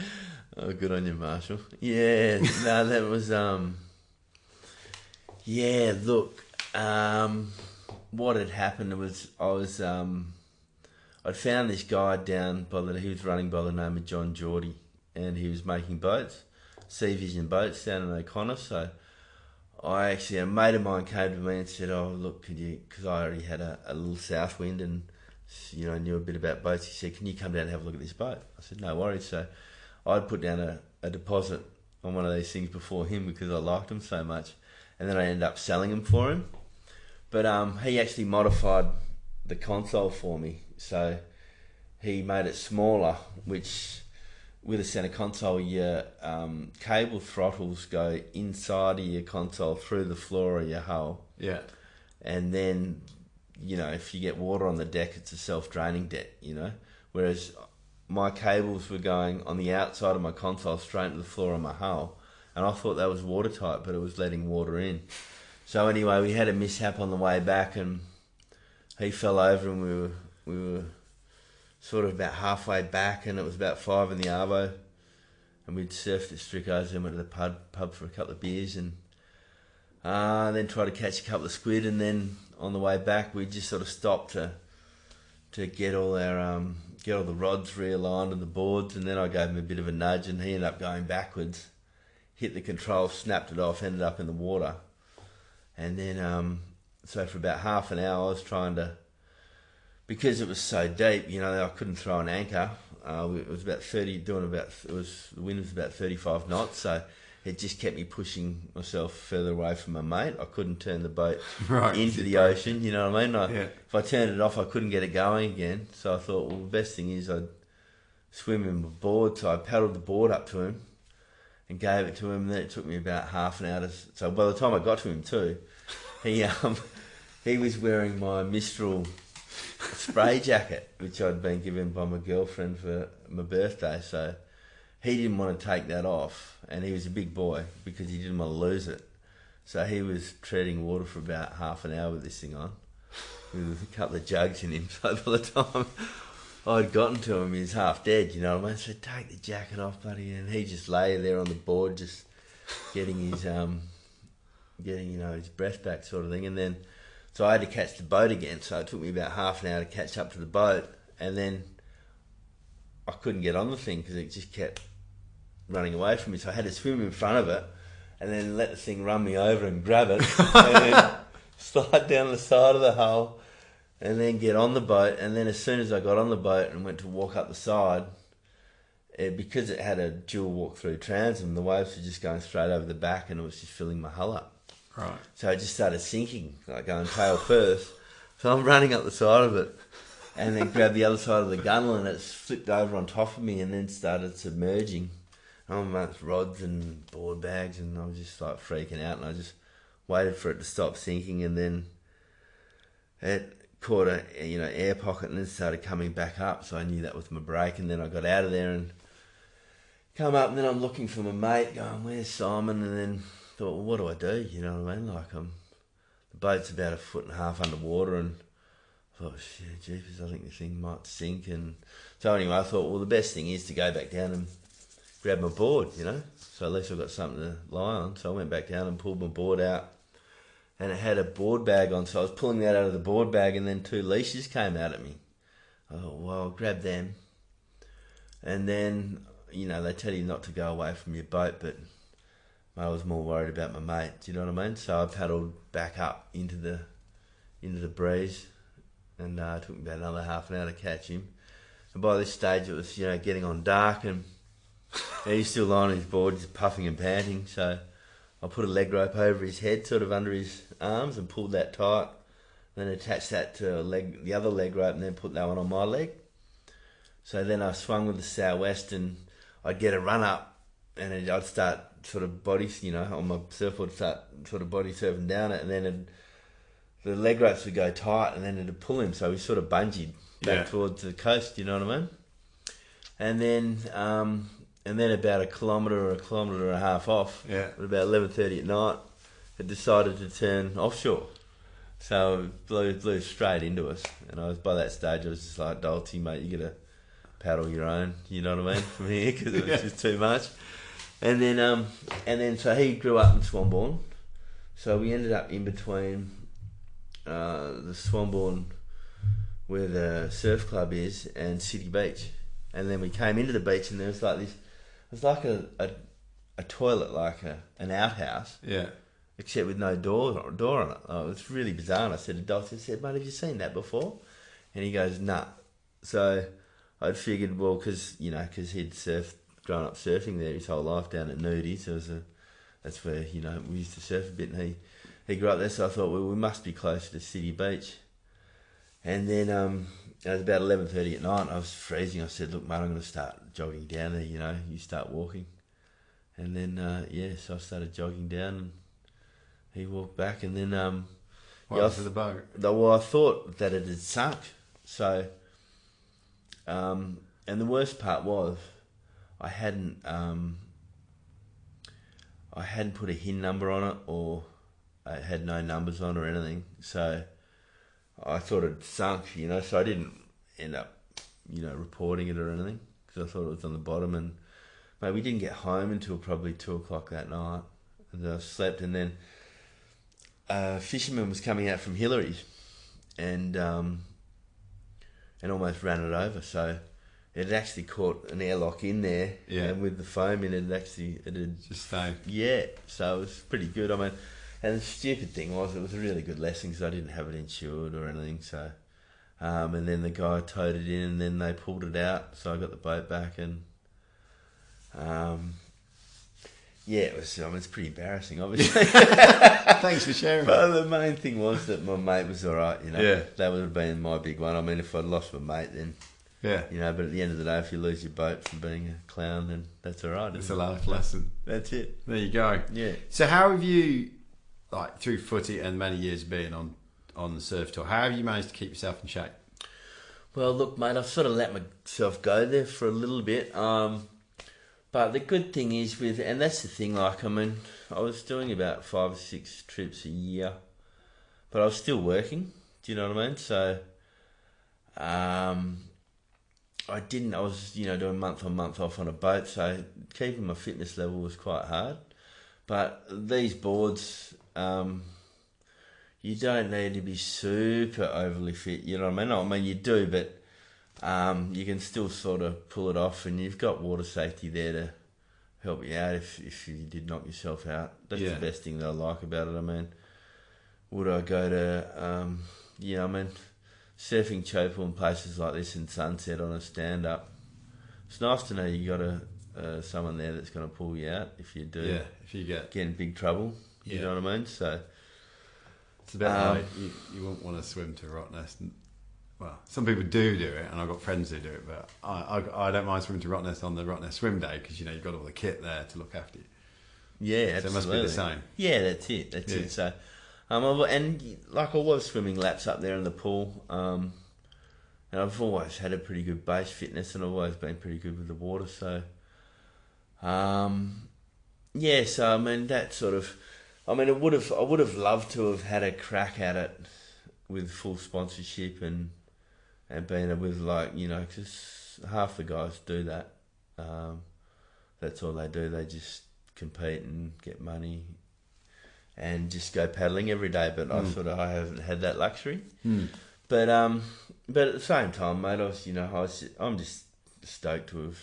Oh, good on you, Marshall. Yeah, no, that was look, what had happened was I'd found this guy down he was running by the name of John Geordie, and he was making boats, Sea Vision boats down in O'Connor. So a mate of mine came to me and said, "Oh, look, could you?" Because I already had a little south wind and knew a bit about boats. He said, "Can you come down and have a look at this boat?" I said, "No worries." So I'd put down a deposit on one of these things before him because I liked them so much, and then I ended up selling them for him. But he actually modified the console for me, so he made it smaller, which with a centre console, your cable throttles go inside of your console through the floor of your hull. Yeah. And then, if you get water on the deck, it's a self-draining deck, Whereas my cables were going on the outside of my console straight into the floor of my hull. And I thought that was watertight, but it was letting water in. So anyway, we had a mishap on the way back, and he fell over, and we were sort of about halfway back, and it was about 5 in the arvo, and we'd surfed at Strickos, then went to the pub for a couple of beers, and then tried to catch a couple of squid, and then on the way back we just sort of stopped to get all the rods realigned and the boards, and then I gave him a bit of a nudge, and he ended up going backwards, hit the control, snapped it off, ended up in the water, and then so for about half an hour I was trying to, because it was so deep, I couldn't throw an anchor. It was about the wind was about 35 knots, so it just kept me pushing myself further away from my mate. I couldn't turn the boat right, into the ocean, you know what I mean? Yeah. If I turned it off, I couldn't get it going again. So I thought, well, the best thing is I'd swim in my board. So I paddled the board up to him and gave it to him. Then it took me about half an hour. So by the time I got to him too, he was wearing my Mistral spray jacket, which I'd been given by my girlfriend for my birthday. So he didn't want to take that off, and he was a big boy because he didn't want to lose it. So he was treading water for about half an hour with this thing on, with a couple of jugs in him. So by the time I'd gotten to him, he was half dead, you know what I mean? So take the jacket off, buddy, and he just lay there on the board, just getting his his breath back, sort of thing. And then, so I had to catch the boat again. So it took me about half an hour to catch up to the boat, and then I couldn't get on the thing because it just kept running away from me. So I had to swim in front of it, and then let the thing run me over and grab it, and then slide down the side of the hull, and then get on the boat. And then as soon as I got on the boat and went to walk up the side, because it had a dual walk-through transom, the waves were just going straight over the back, and it was just filling my hull up. Right. So I just started sinking, like going tail first. So I'm running up the side of it, and then grabbed the other side of the gunnel, and it flipped over on top of me, and then started submerging. Amongst rods and board bags, and I was just like freaking out, and I just waited for it to stop sinking, and then it caught a air pocket and then started coming back up, so I knew that was my break. And then I got out of there and come up, and then I'm looking for my mate, going, where's Simon? And then thought, well, what do I do? You know what I mean? Like, the boat's about 1.5 foot underwater, and I thought, shit, jeepers, I think the thing might sink. And so anyway, I thought, well, the best thing is to go back down and grab my board, you know, so at least I've got something to lie on. So I went back down and pulled my board out, and it had a board bag on, so I was pulling that out of the board bag, and then 2 leashes came out at me. I thought, well, I'll grab them. And then, you know, they tell you not to go away from your boat, but I was more worried about my mate, do you know what I mean? So I paddled back up into the breeze, and it took me about another half an hour to catch him. And by this stage, it was, you know, getting on dark, and he's still lying on his board, just puffing and panting. So I put a leg rope over his head, sort of under his arms, and pulled that tight. Then attached that to the other leg rope, and then put that one on my leg. So then I swung with the southwest, and I'd get a run up, and I'd start sort of body, you know, on my surfboard, start sort of body surfing down it, and then the leg ropes would go tight, and then it'd pull him. So we sort of bungeed back towards the coast, you know what I mean? And then about 1 kilometre or 1.5 kilometres off, at about 11:30 at night, it decided to turn offshore. So it blew straight into us. And by that stage, I was just like, Dolty, mate, you got to paddle your own, you know what I mean, from here, because it was just too much. And then so he grew up in Swanbourne. So we ended up in between the Swanbourne, where the surf club is, and City Beach. And then we came into the beach, and there was like this, it was like a toilet, like an outhouse. Yeah. Except with no door on it. Oh, it was really bizarre. And I said to Doc, I said, mate, have you seen that before? And he goes, nah. So I'd figured, well, because he'd grown up surfing there his whole life down at Nudie. So that's where, you know, we used to surf a bit, and he grew up there. So I thought, well, we must be closer to City Beach. And then it was about 11:30 at night, and I was freezing. I said, look, mate, I'm going to start jogging down there, you know, you start walking. And then, so I started jogging down, and he walked back, and then... what was the boat? Well, I thought that it had sunk. So, and the worst part was, I hadn't put a HIN number on it, or I had no numbers on or anything. So I thought it sunk, you know, so I didn't end up, you know, reporting it or anything, because I thought it was on the bottom. And mate, we didn't get home until probably 2 o'clock that night, and I slept. And then a fisherman was coming out from Hillary's, and almost ran it over. So it had actually caught an airlock in there, and with the foam in it, it had just stayed. Yeah, so it was pretty good. I mean, and the stupid thing was, it was a really good lesson because I didn't have it insured or anything. So, and then the guy towed it in, and then they pulled it out. So I got the boat back, and Yeah, it was. I mean, it's pretty embarrassing, obviously. Thanks for sharing. But the main thing was that my mate was all right. Yeah. That would have been my big one. I mean, if I'd lost my mate, then Yeah. But at the end of the day, if you lose your boat from being a clown, then that's all right. It's a life lesson. That's it. There you go. Yeah. So how have you, like through footy and many years being on the surf tour, how have you managed to keep yourself in shape? Well, look, mate, I've sort of let myself go there for a little bit. But the good thing is and that's the thing, like, I mean, I was doing about 5 or 6 trips a year, but I was still working. Do you know what I mean? So, I was, doing month on month off on a boat, so keeping my fitness level was quite hard. But these boards, you don't need to be super overly fit, you know what I mean? I mean, you do, but you can still sort of pull it off, and you've got water safety there to help you out if you did knock yourself out. That's the best thing that I like about it. I mean, would I go to, surfing Teahupo'o and places like this in Sunset on a stand-up, it's nice to know you got someone there that's going to pull you out if you do. Yeah, if you get in big trouble, you know what I mean? So it's about like you wouldn't want to swim to Rottnest. Well, some people do it, and I've got friends who do it, but I don't mind swimming to Rottnest on the Rottnest swim day because you've got all the kit there to look after you. Yeah, so absolutely. it must be the same. Yeah, that's it. That's it. So, and like I was swimming laps up there in the pool, and I've always had a pretty good base fitness, and I've always been pretty good with the water. So, so I mean that sort of, I mean I would have loved to have had a crack at it with full sponsorship and being with because half the guys do that. That's all they do. They just compete and get money and just go paddling every day. But I haven't had that luxury. But at the same time, mate, I'm just stoked to have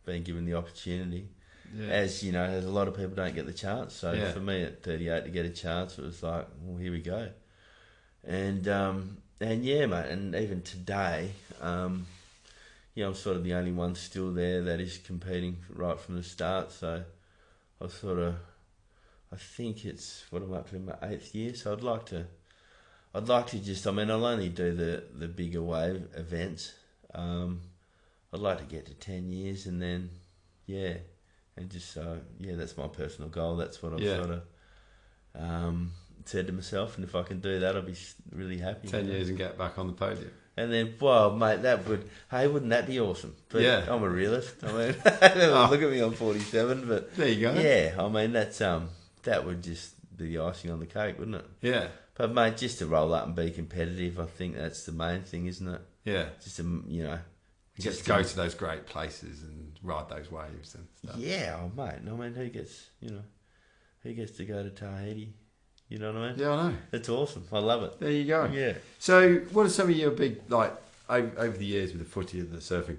been given the opportunity. Yeah. As a lot of people don't get the chance. So for me at 38 to get a chance, it was like, well, here we go. And yeah, mate, and even today, I'm sort of the only one still there that is competing right from the start. So I think it's what I'm up to in my 8th year. So I'd like to just, I'll only do the bigger wave events. I'd like to get to 10 years and then, and just that's my personal goal. That's what I've sort of said to myself, and if I can do that, I'll be really happy. 10 years and get back on the podium. And then, well, mate, wouldn't that be awesome? But I'm a realist. I mean, look at me, I'm 47, but there you go. Yeah, I mean, that would just be the icing on the cake, wouldn't it? Yeah. But mate, just to roll up and be competitive, I think that's the main thing, isn't it? Yeah. Just to, just to go to those great places and ride those waves and stuff. Yeah, mate. I mean, who gets to go to Tahiti? You know what I mean? Yeah, I know. It's awesome. I love it. There you go. Yeah. So, what are some of your big, over the years with the footy and the surfing,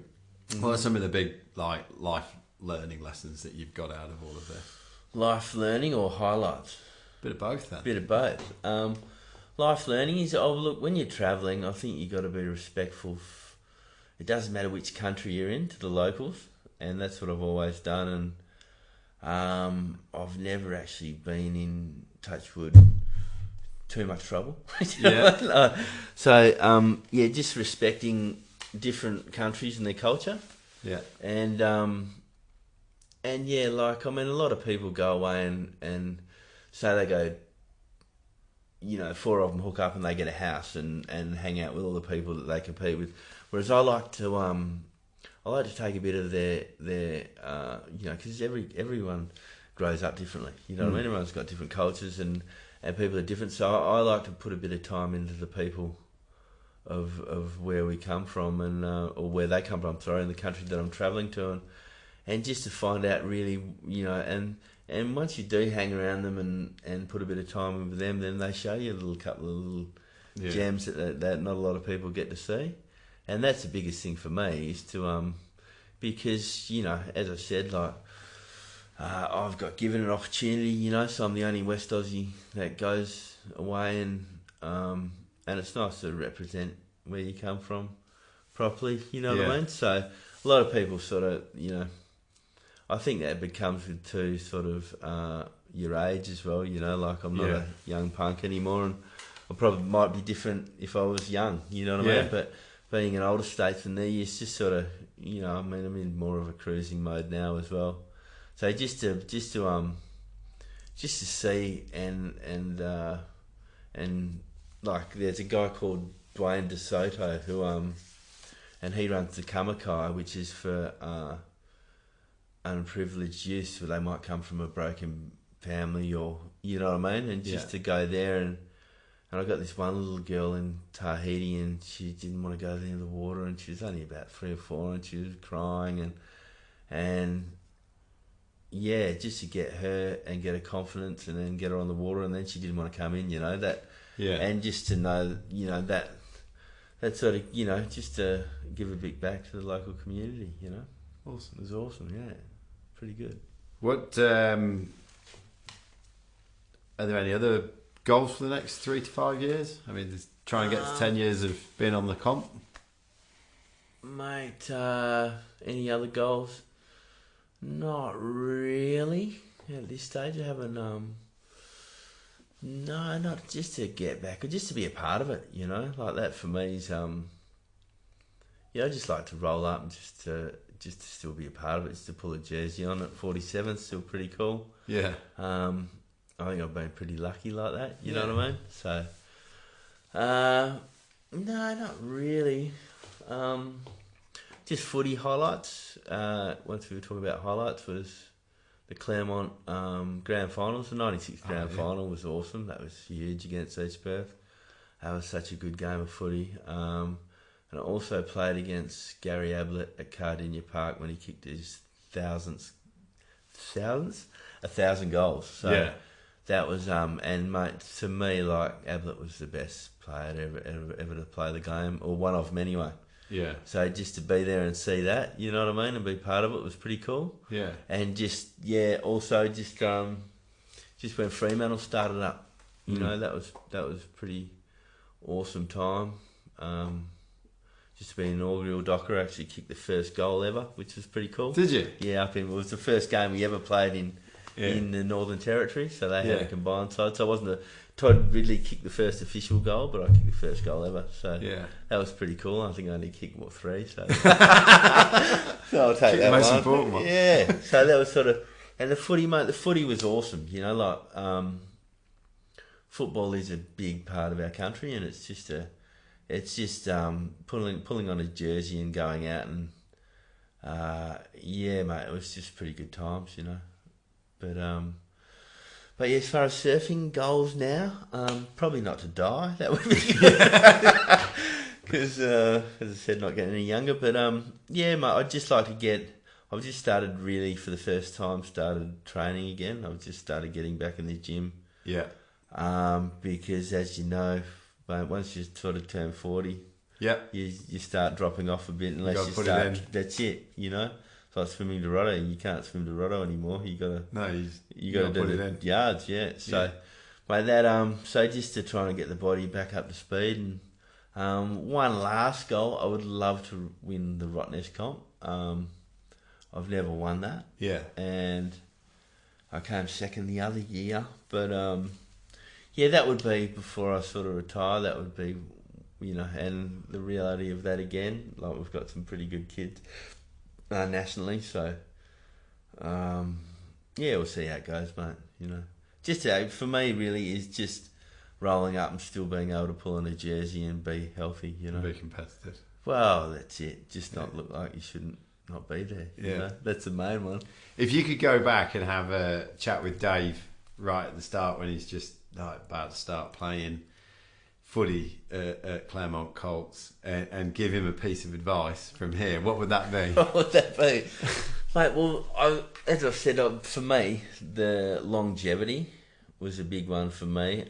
what are some of the big, life learning lessons that you've got out of all of this? Life learning or highlights? Bit of both, then. Bit of both. Life learning is, look, when you're travelling, I think you've got to be respectful. It doesn't matter which country you're in, to the locals, and that's what I've always done. And I've never actually been in, touch wood, too much trouble. Yeah. So just respecting different countries and their culture. Yeah. And a lot of people go away and say they go, 4 of them hook up and they get a house and hang out with all the people that they compete with. Whereas I like to take a bit of their because everyone grows up differently. You know what I mean? Everyone's got different cultures and people are different. So I like to put a bit of time into the people of where we come from and or where they come from, in the country that I'm travelling to, and just to find out really, and once you do hang around them and put a bit of time with them, then they show you a couple of little gems that not a lot of people get to see. And that's the biggest thing for me is to because as I said, I've got given an opportunity, so I'm the only West Aussie that goes away, and it's nice to represent where you come from properly, what I mean? So a lot of people sort of, I think that becomes with too sort of your age as well. You know, like I'm not a young punk anymore, and I probably might be different if I was young. You know what I mean? But being an older statesman, there, it's just sort of, you know, I mean, I'm in more of a cruising mode now as well. So just to see and like there's a guy called Dwayne DeSoto who and he runs the Kamakai, which is for unprivileged youth, so they might come from a broken family, or you know what I mean, and just to go there and I got this one little girl in Tahiti, and she didn't want to go near the water, and she was only about 3 or 4, and she was crying, and yeah, just to get her and get her confidence, and then get her on the water, and then she didn't want to come in, you know, that, and just to know, you know, that sort of, you know, just to give a bit back to the local community, you know. Awesome. It was awesome, yeah, pretty good. What are there any other goals for the next 3 to 5 years? I mean, try and get to 10 years of being on the comp. Mate, any other goals? Not really. At this stage, I haven't. No, not just to get back, or just to be a part of it. You know, like that for me is. Yeah, I just like to roll up and just to still be a part of it. Just to pull a jersey on at 47, still pretty cool. Yeah. I think I've been pretty lucky like that. You know what I mean? So, no, not really. Just footy highlights. Once we were talking about highlights, was the Claremont grand finals. The 96 grand final was awesome. That was huge against East Perth. That was such a good game of footy. And I also played against Gary Ablett at Cardinia Park when he kicked his 1,000 goals. So that was and mate, to me, like, Ablett was the best player ever to play the game, or one of them anyway. Yeah. So just to be there and see that, you know what I mean, and be part of it was pretty cool. Yeah. And also just when Fremantle started up, you know, that was pretty awesome time. Just to be an inaugural Docker, actually kicked the first goal ever, which was pretty cool. Did you? Yeah, it was the first game we ever played in the Northern Territory, so they had a combined side. So I wasn't Todd Ridley kicked the first official goal, but I kicked the first goal ever. So that was pretty cool. I think I only kicked 3, so so I'll take that the most one. important one. Yeah. So that was sort of, and the footy, mate. The footy was awesome. You know, like football is a big part of our country, and it's just pulling on a jersey and going out and mate, it was just pretty good times, you know. But yeah, as far as surfing goals now, probably not to die. That would be good. Because, as I said, not getting any younger. But mate, I'd just like to I've just started really, for the first time, started training again. I've just started getting back in the gym. Yeah. Because, as you know, mate, once you sort of turn 40, you start dropping off a bit unless you start. That's it, you know. It's like swimming Dorado. You can't swim Dorado anymore. You gotta do the yards. Yeah. So, mate, so just to try and get the body back up to speed. And one last goal, I would love to win the Rottnest comp. I've never won that. Yeah. And I came second the other year, but that would be before I sort of retire. That would be, you know, and the reality of that again, like, we've got some pretty good kids nationally, so we'll see how it goes, mate. You know, just for me, really, is just rolling up and still being able to pull on a jersey and be healthy. You know, be competitive. Well, that's it. Just not look like you shouldn't not be there. You know? That's the main one. If you could go back and have a chat with Dave right at the start when he's just about to start playing footy at Claremont Colts and give him a piece of advice from here, what would that be? What would that be? Mate, well, as I've said, for me, the longevity was a big one for me.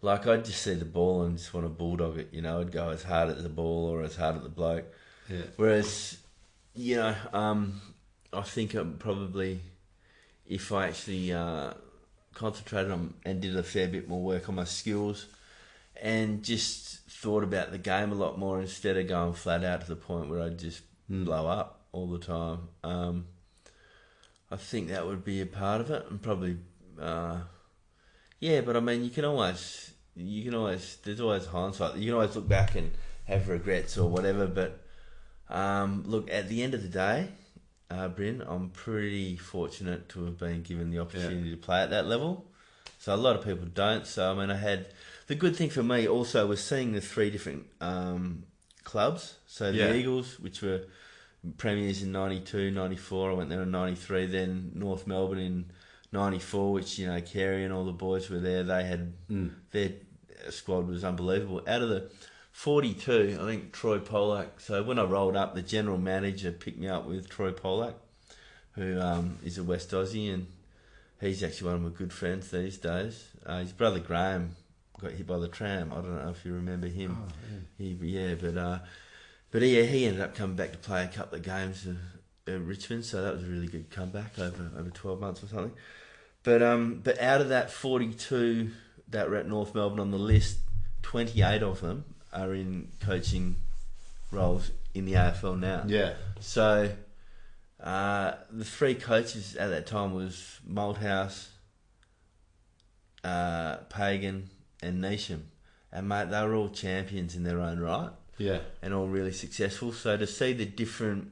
Like, I'd just see the ball and just want to bulldog it, you know. I'd go as hard at the ball or as hard at the bloke. Yeah. Whereas, you know, I think probably, if I actually concentrated on and did a fair bit more work on my skills and just thought about the game a lot more instead of going flat out to the point where I'd just blow up all the time, I think that would be a part of it, and probably, but I mean, there's always hindsight. You can always look back and have regrets or whatever, but look, at the end of the day, Bryn, I'm pretty fortunate to have been given the opportunity to play at that level. So a lot of people don't. So, I mean, the good thing for me also was seeing the 3 different clubs. So the Eagles, which were premiers in 92, 94, I went there in 93, then North Melbourne in 94, which, Carey and all the boys were there. They had, their squad was unbelievable. Out of the 42, I think Troy Polak, so when I rolled up, the general manager picked me up with Troy Polak, who is a West Aussie, and he's actually one of my good friends these days. His brother Graham got hit by the tram. I don't know if you remember him. Oh, yeah. But he ended up coming back to play a couple of games at Richmond, so that was a really good comeback over 12 months or something. But out of that 42 that were at North Melbourne on the list, 28 of them are in coaching roles in the AFL now. Yeah. So the 3 coaches at that time was Malthouse, Pagan, and Neesham, and mate, they were all champions in their own right. Yeah, and all really successful. So to see the different,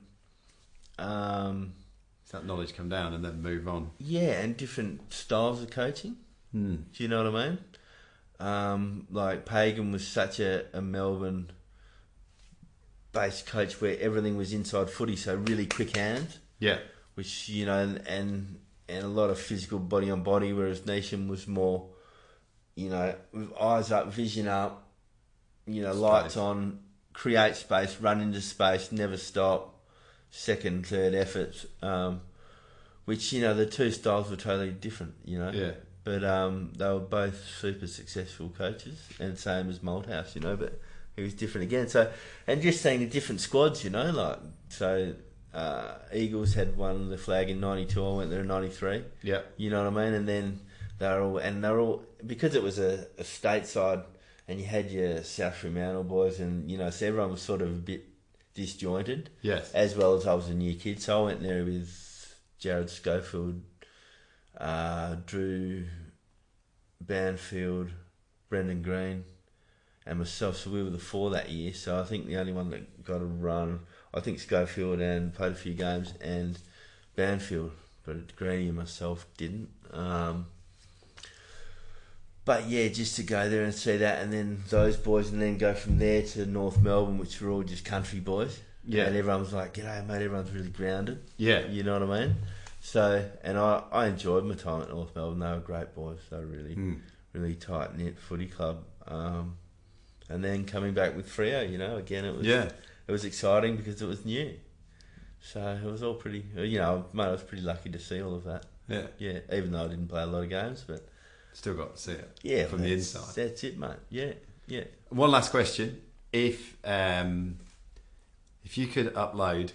that knowledge come down and then move on. Yeah, and different styles of coaching. Do you know what I mean? Like Pagan was such a Melbourne-based coach where everything was inside footy, so really quick hands. Yeah, which and a lot of physical body on body, whereas Neesham was more, with eyes up, vision up, lights on. Create space, run into space, never stop, second, third efforts, which, the 2 styles were totally different, Yeah. But they were both super successful coaches, and same as Malthouse, but he was different again. So, and just seeing the different squads, Eagles had won the flag in 92, I went there in 93. Yeah. You know what I mean? And then they're all, because it was a stateside, and you had your South Fremantle boys, and so everyone was sort of a bit disjointed. Yes. As well as I was a new kid, so I went there with Jared Schofield, Drew Banfield, Brendan Green, and myself. So we were the 4 that year. So I think the only one that got a run, I think Schofield and played a few games, and Banfield, but Greeny and myself didn't. But yeah, just to go there and see that, and then those boys, and then go from there to North Melbourne, which were all just country boys. Yeah. And everyone was like, "G'day, mate." Everyone's really grounded. Yeah. You know what I mean? So, and I enjoyed my time at North Melbourne. They were great boys. They were really tight knit footy club. And then coming back with Freo, again it was exciting because it was new. So it was all pretty. Mate, I was pretty lucky to see all of that. Yeah. Yeah. Even though I didn't play a lot of games, but. Still got to see it. Yeah, from the inside. That's it, mate. Yeah, yeah. One last question: if you could upload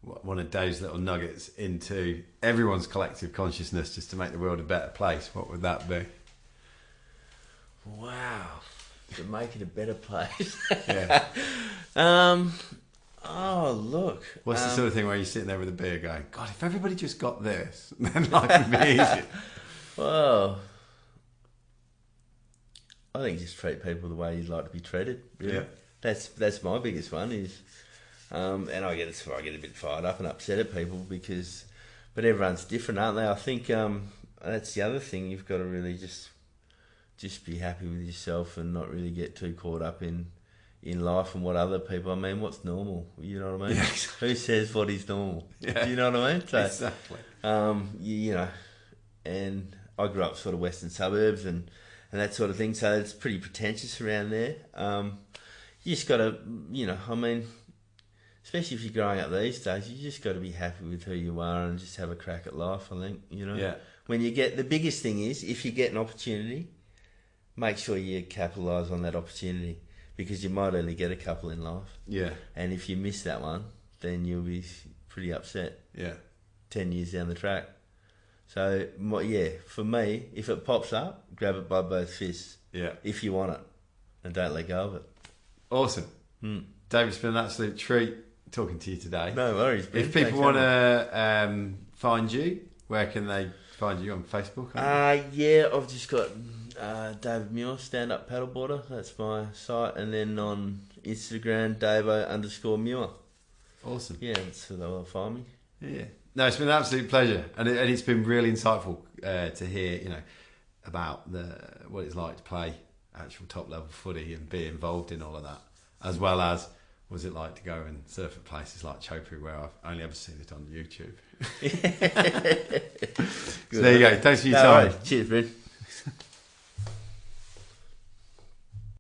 one of Dave's little nuggets into everyone's collective consciousness just to make the world a better place, what would that be? Wow, to make it a better place. Yeah. Oh, look. What's the sort of thing where you're sitting there with a beer going, God, if everybody just got this, then life would be easier. Well, I think just treat people the way you'd like to be treated. Really. Yeah. That's my biggest one is, and I get a bit fired up and upset at people but everyone's different, aren't they? I think that's the other thing. You've got to really just be happy with yourself and not really get too caught up in life and what other people. I mean, what's normal? You know what I mean? Yeah, exactly. Who says what is normal? Yeah. Do you know what I mean? So, exactly. And I grew up sort of western suburbs and that sort of thing, so it's pretty pretentious around there. You just got to, I mean, especially if you're growing up these days, you just got to be happy with who you are and just have a crack at life, I think, Yeah. When you get, the biggest thing is, if you get an opportunity, make sure you capitalise on that opportunity, because you might only get a couple in life. Yeah. And if you miss that one, then you'll be pretty upset. Yeah. 10 years down the track. So, for me, if it pops up, grab it by both fists. Yeah. If you want it. And don't let go of it. Awesome. Dave, it's been an absolute treat talking to you today. No worries, Bryn. If people want to find you, where can they find you on Facebook? Yeah, I've just got Dave Muir, Stand-Up Paddleboarder. That's my site. And then on Instagram, Davo_Muir. Awesome. Yeah, that's where they'll find me. Yeah. No, it's been an absolute pleasure. And it's been really insightful to hear, about what it's like to play actual top-level footy and be involved in all of that, as well as what was it like to go and surf at places like Teahupo'o, where I've only ever seen it on YouTube. So there you go. Thanks for your time. Cheers, Bryn.